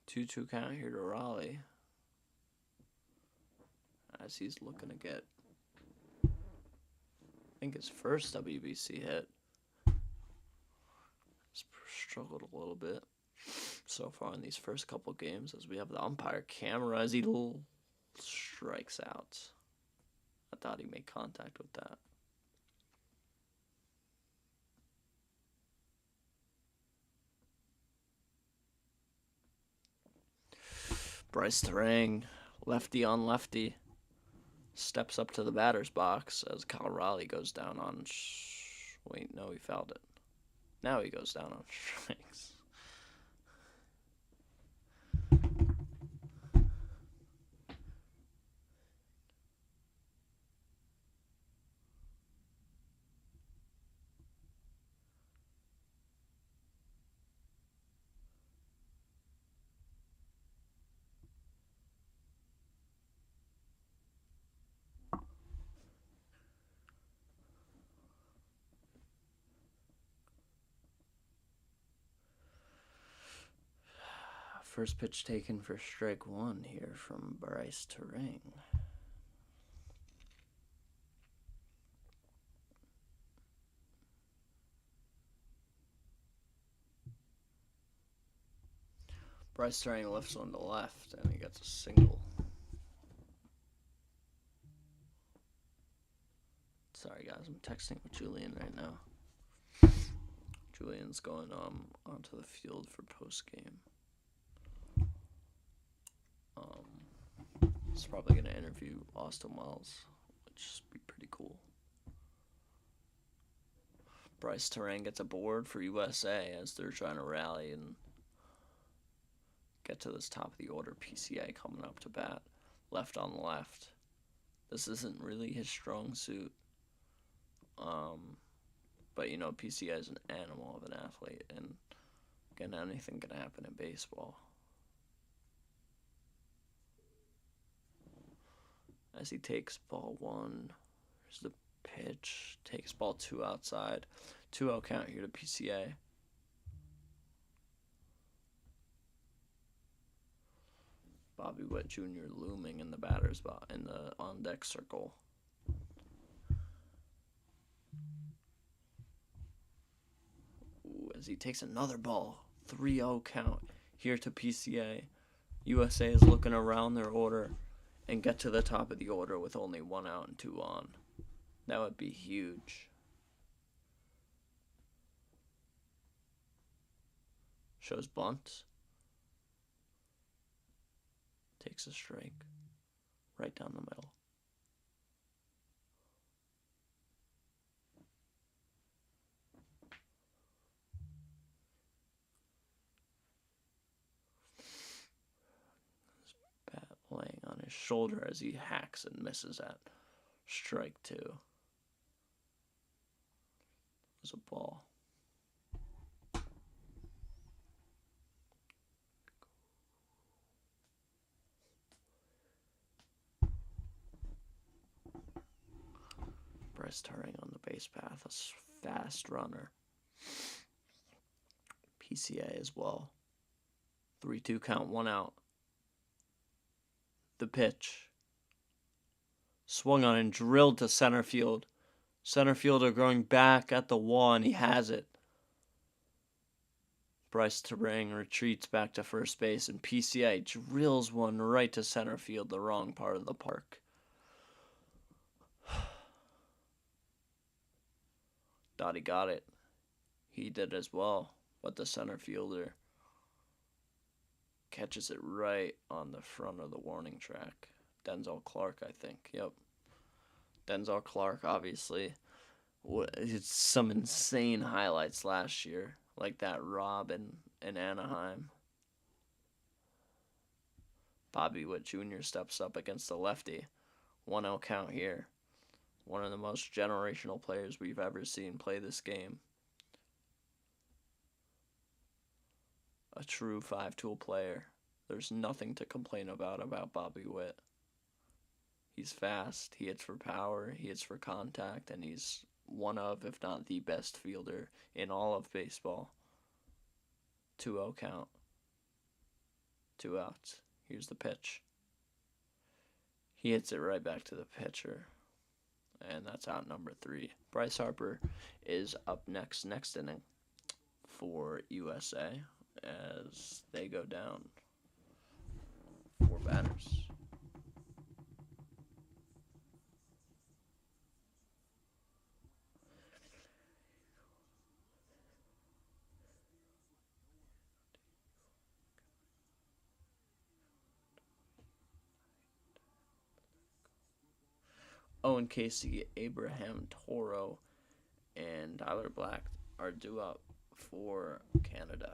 Two count here to Raleigh, as he's looking to get, I think, his first WBC hit. He's struggled a little bit so far in these first couple games, as we have the umpire camera as he strikes out. I thought he made contact with that. Bryce Terang, lefty on lefty, steps up to the batter's box as Cal Raleigh goes down on... Wait, no, he fouled it. Now he goes down on strikes. First pitch taken for strike one here from Bryce Terang. Bryce Terang lifts on the left, and he gets a single. Sorry, guys, I'm texting with Julian right now. Julian's going onto the field for post-game. He's probably going to interview Austin Wells, which would be pretty cool. Bryce Terang gets a board for USA as they're trying to rally and get to this top of the order. PCA coming up to bat, left on left. This isn't really his strong suit. But you know, PCA is an animal of an athlete, and again, anything can happen in baseball. As he takes ball one, here's the pitch, takes ball two outside. 2-0 count here to PCA. Bobby Witt Jr. looming in the batter's box in the on deck circle. Ooh, as he takes another ball, 3-0 count here to PCA. USA is looking around their order and get to the top of the order with only 1 out and 2 on. That would be huge. Shows bunt. Takes a strike. Right down the middle. His bat laying on his shoulder as he hacks and misses at strike 2. It was a ball. Bryce Terang on the base path, a fast runner. PCA as well. 3-2 count, 1 out. The pitch. Swung on and drilled to center field. Center fielder going back at the wall, and he has it. Bryce Terang retreats back to first base, and PCA drills one right to center field, the wrong part of the park. Thought he got it. He did as well, but the center fielder catches it right on the front of the warning track. Denzel Clark, I think. Yep. Denzel Clark, obviously. It's some insane highlights last year, like that rob in Anaheim. Bobby Witt Jr. steps up against the lefty. 1-0 count here. One of the most generational players we've ever seen play this game. A true 5-tool player. There's nothing to complain about Bobby Witt. He's fast, he hits for power, he hits for contact, and he's one of, if not the best fielder in all of baseball. 2-0 count. 2 outs. Here's the pitch. He hits it right back to the pitcher. And that's out number 3. Bryce Harper is up next inning for USA as they go down 4 batters. Owen Casey, Abraham Toro, and Tyler Black are due up for Canada.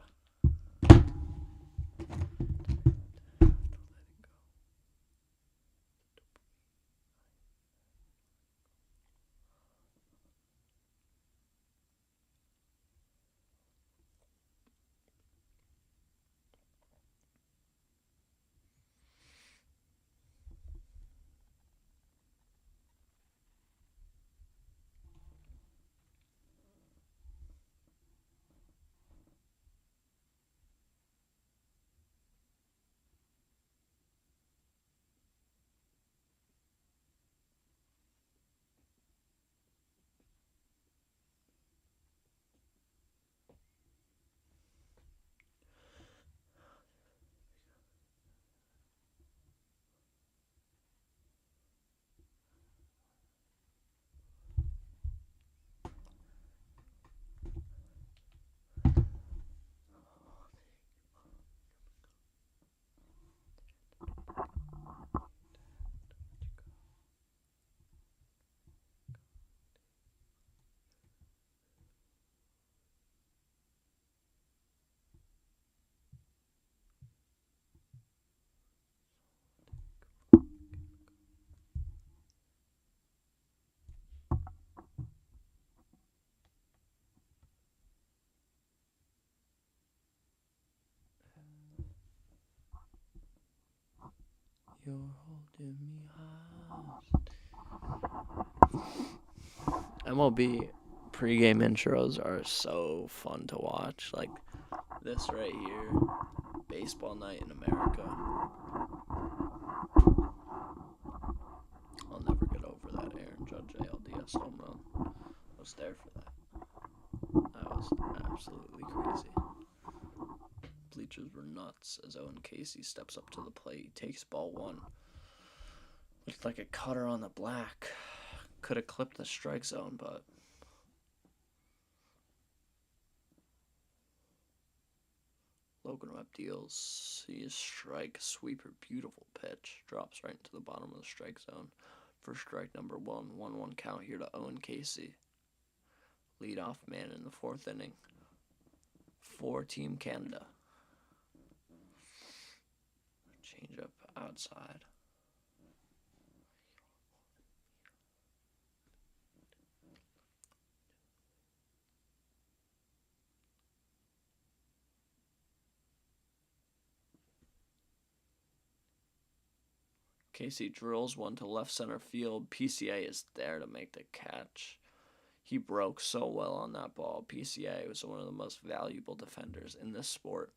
You're holding me high. MLB pregame intros are so fun to watch. Like this right here, Baseball Night in America. I'll never get over that Aaron Judge ALDS home run. I was there for that. That was absolutely crazy. Bleachers were nuts as Owen Casey steps up to the plate, takes ball one. Looked like a cutter on the black. Could have clipped the strike zone, but Logan Webb deals. See his strike, sweeper, beautiful pitch. Drops right into the bottom of the strike zone for strike number 1. 1-1 count here to Owen Casey. Leadoff man in the 4th inning for Team Canada. Change up outside. Casey drills one to left center field. PCA is there to make the catch. He broke so well on that ball. PCA was one of the most valuable defenders in this sport.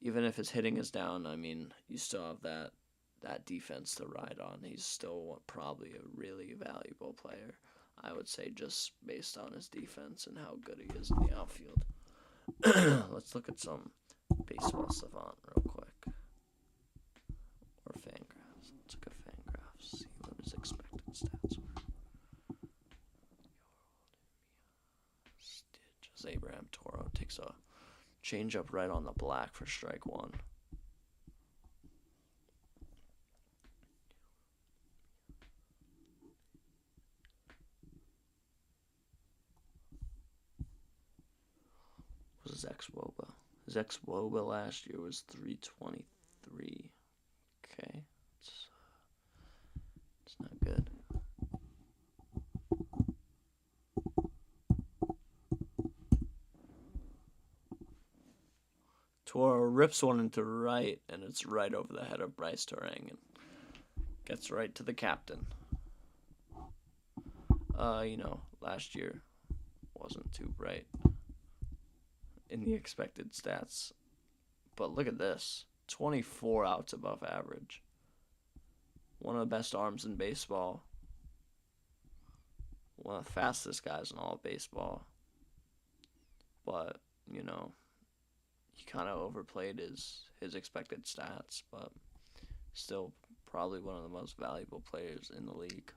Even if his hitting is down, I mean, you still have that defense to ride on. He's still probably a really valuable player, I would say, just based on his defense and how good he is in the outfield. Let's look at some baseball savant real quick. Or Fangraphs. Let's look at Fangraphs. See what his expected stats were. Stitches. Abraham Toro takes a changeup right on the black for strike 1. Was his ex-Woba? His ex-Woba last year was 323. Okay, it's not good. Toro rips one into right, and it's right over the head of Bryce Turang and gets right to the captain. Last year wasn't too bright in the expected stats. But look at this. 24 outs above average. One of the best arms in baseball. One of the fastest guys in all of baseball. But, he kind of overplayed his expected stats, but still probably one of the most valuable players in the league.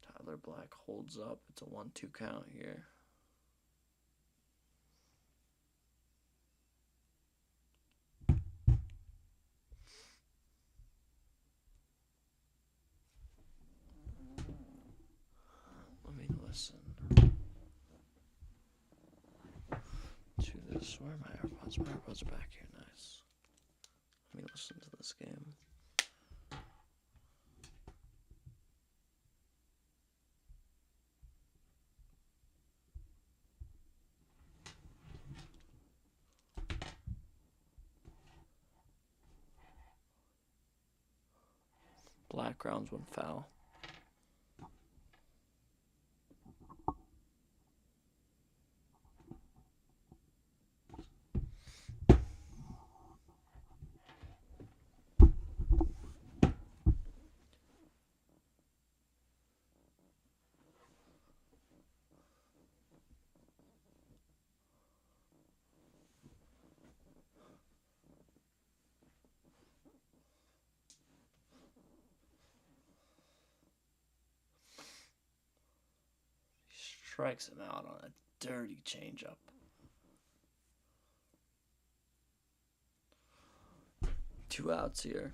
Tyler Black holds up. It's a 1-2 count here. Let me listen to this. Where are my AirPods? My AirPods are back here. Nice. Let me listen to this game. Black grounds one foul. strikes him out on a dirty changeup. Two outs here.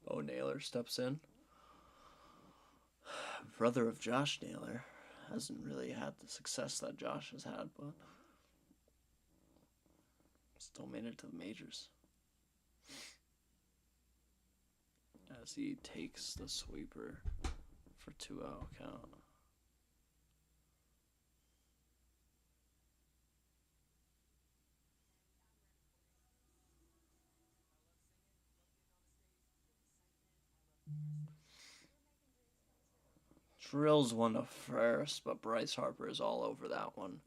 Bo Naylor steps in. Brother of Josh Naylor. Hasn't really had the success that Josh has had, but still made it to the majors. As he takes the sweeper for 2-0 count. Drills one to first, but Bryce Harper is all over that one.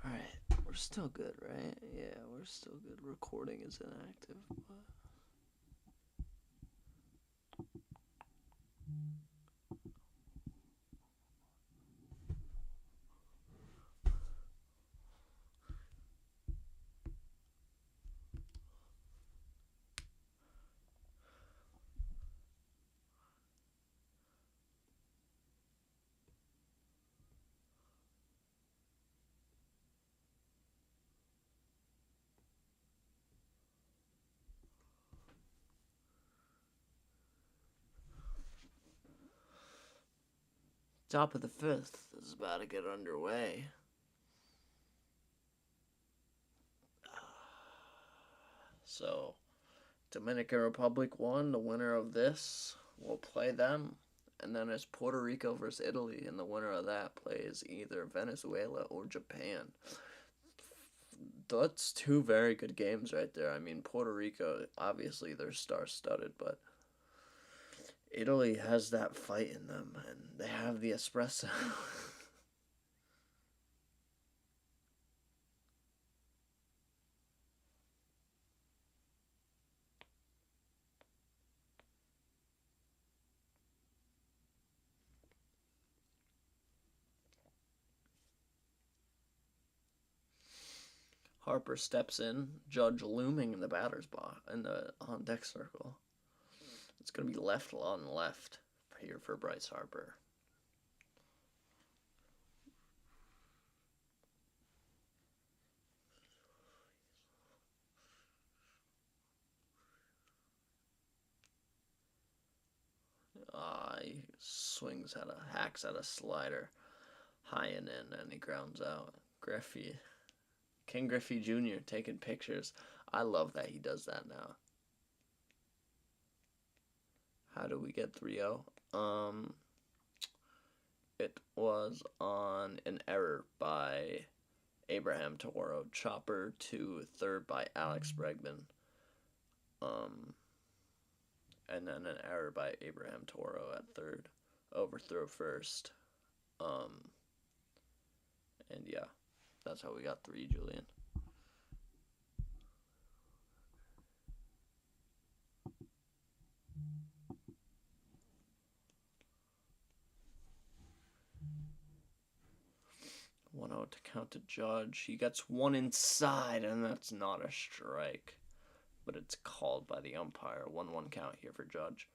Alright, we're still good, right? Yeah, we're still good. Recording is inactive, but... Top of the fifth is about to get underway. So, Dominican Republic won. The winner of this will play them. And then it's Puerto Rico versus Italy, and the winner of that plays either Venezuela or Japan. That's two very good games right there. I mean, Puerto Rico, obviously, they're star-studded, but Italy has that fight in them, and they have the espresso. Harper steps in, Judge looming in the batter's box, in the on-deck circle. It's going to be left on left here for Bryce Harper. He hacks at a slider, high and in, and he grounds out. King Griffey Jr. taking pictures. I love that he does that now. How do we get 3-0? It was on an error by Abraham Toro. Chopper to third by Alex Bregman. And then an error by Abraham Toro at third. Overthrow first. And yeah, that's how we got 3, Julian. 2-0 to count to Judge. He gets one inside, and that's not a strike. But it's called by the umpire. 1-1 count here for Judge.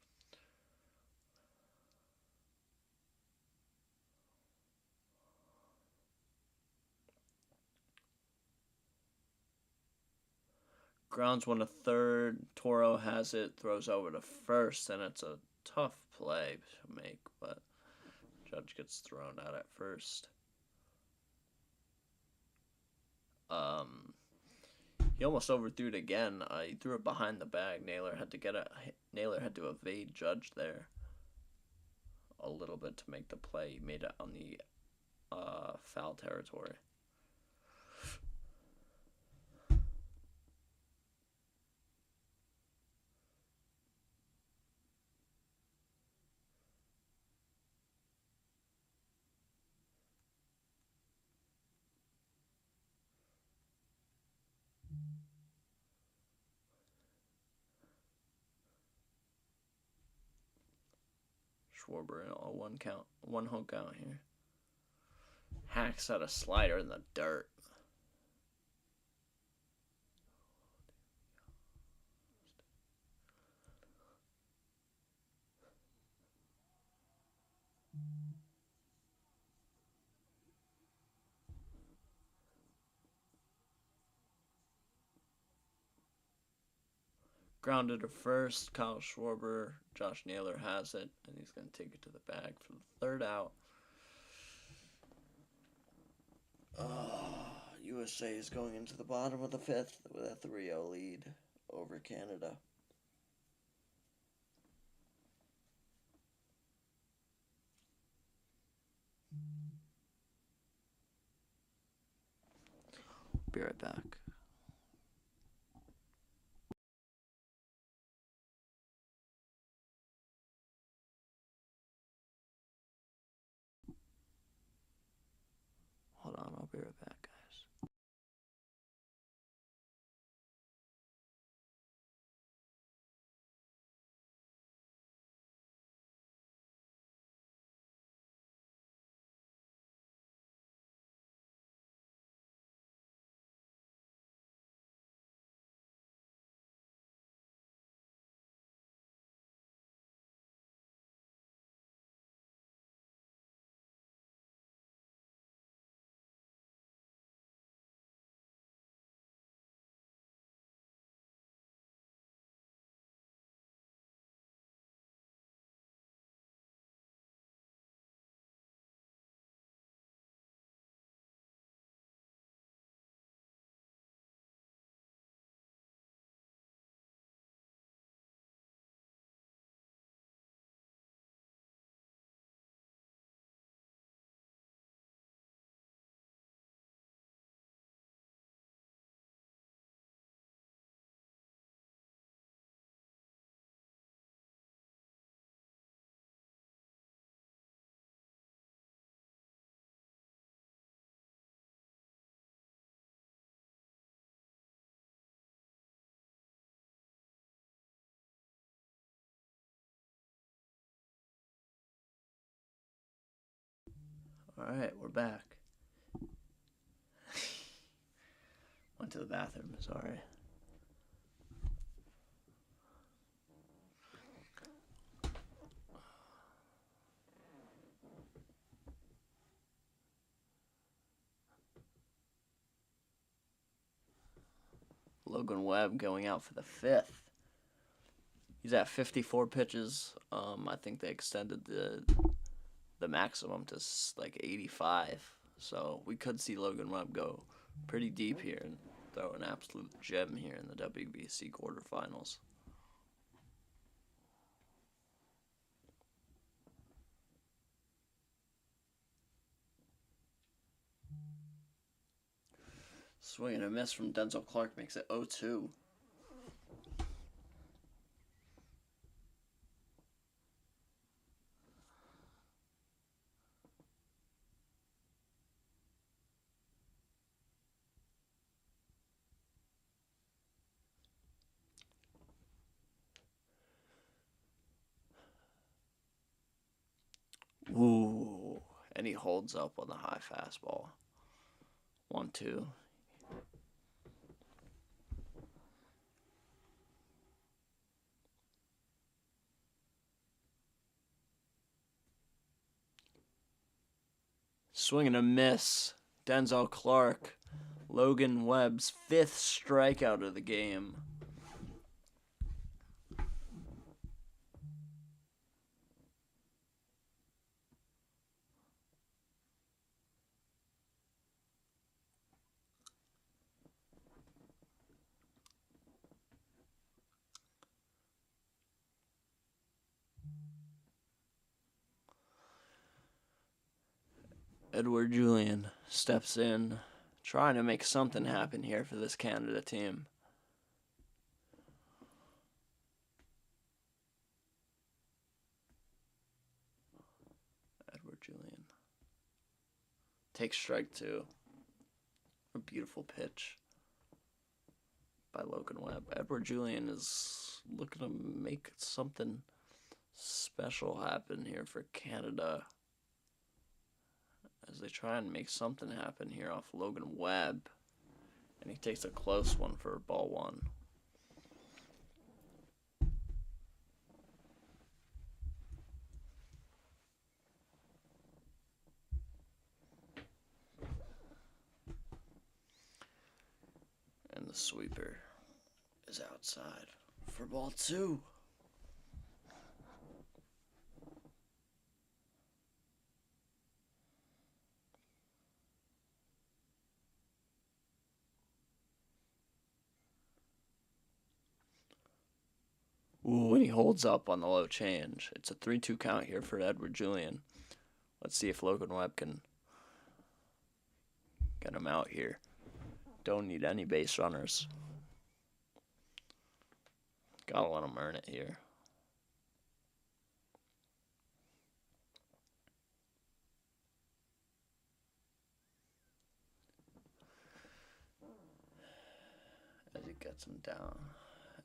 Grounds one to third. Toro has it, throws over to first, and it's a tough play to make, but Judge gets thrown out at first. He almost overthrew it again. He threw it behind the bag. Naylor had to evade Judge there a little bit to make the play. He made it on the foul territory. Schwarber a one home count here. Hacks at a slider in the dirt. Grounded to first. Kyle Schwarber. Josh Naylor has it, and he's going to take it to the bag for the third out. USA is going into the bottom of the fifth with a 3-0 lead over Canada. Be right back. Hold on, I'll be right back, guys. All right, we're back. Went to the bathroom, sorry. Logan Webb going out for the fifth. He's at 54 pitches. I think they extended the maximum to like 85. So we could see Logan Webb go pretty deep here and throw an absolute gem here in the WBC quarterfinals. Swing and a miss from Denzel Clark makes it 0-2. Ooh, and he holds up on the high fastball. 1-2. Swing and a miss. Denzel Clark. Logan Webb's 5th strikeout of the game. Edward Julian steps in, trying to make something happen here for this Canada team. Edward Julian takes strike 2. A beautiful pitch by Logan Webb. Edward Julian is looking to make something special happen here for Canada as they try and make something happen here off Logan Webb. And he takes a close one for ball 1. And the sweeper is outside for ball 2. Ooh, and he holds up on the low change. It's a 3-2 count here for Edward Julian. Let's see if Logan Webb can get him out here. Don't need any base runners. Gotta let him earn it here. As he gets him down.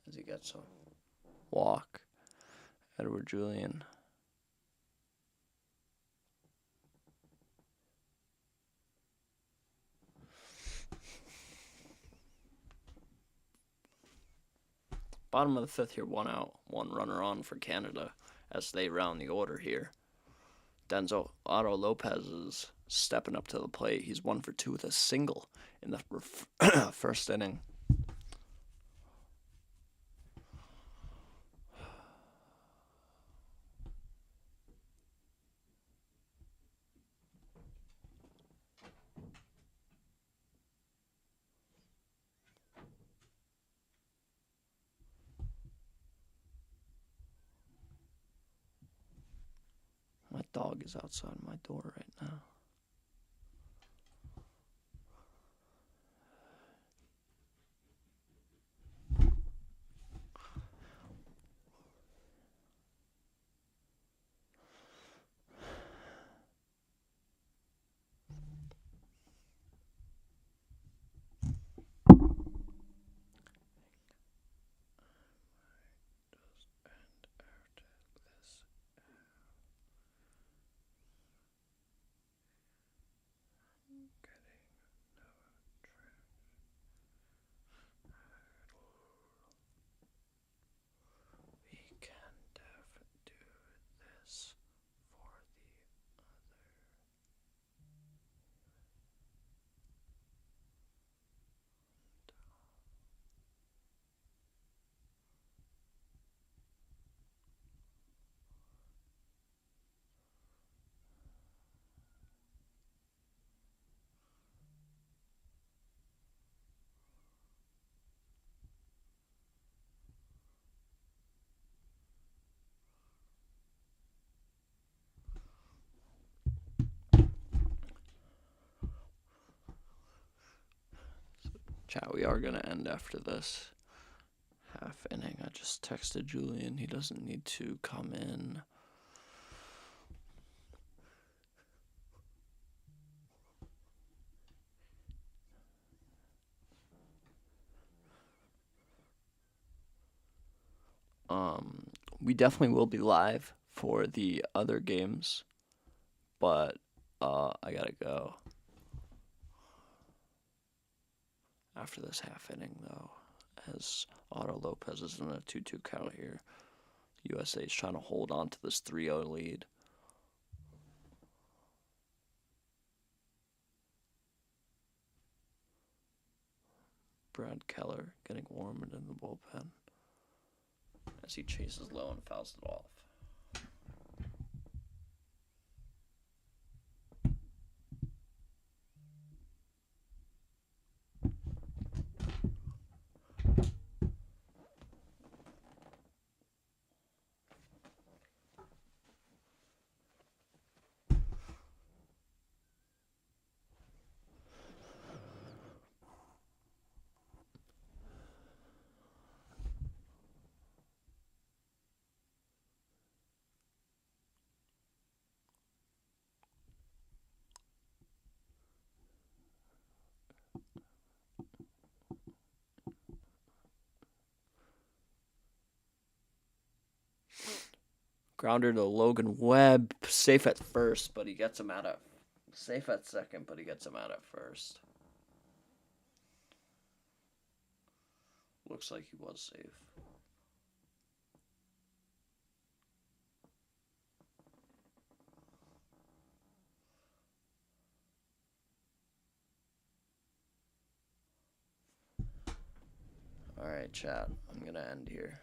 As he gets a walk. Edward Julian. Bottom of the 5th here, 1 out, 1 runner on for Canada as they round the order here. Denzel Otto Lopez is stepping up to the plate. He's 1 for 2 with a single in the first inning. My dog is outside my door right now. Chat, we are going to end after this half inning. I just texted Julian. He doesn't need to come in. We definitely will be live for the other games, but I gotta go. after this half inning, though, as Otto Lopez is in a 2-2 count here. USA is trying to hold on to this 3-0 lead. Brad Keller getting warm in the bullpen as he chases low and fouls it off. Grounder to Logan Webb, safe at first, but he gets him out at safe at second, but he gets him out at first. Looks like he was safe. All right, chat. I'm gonna end here.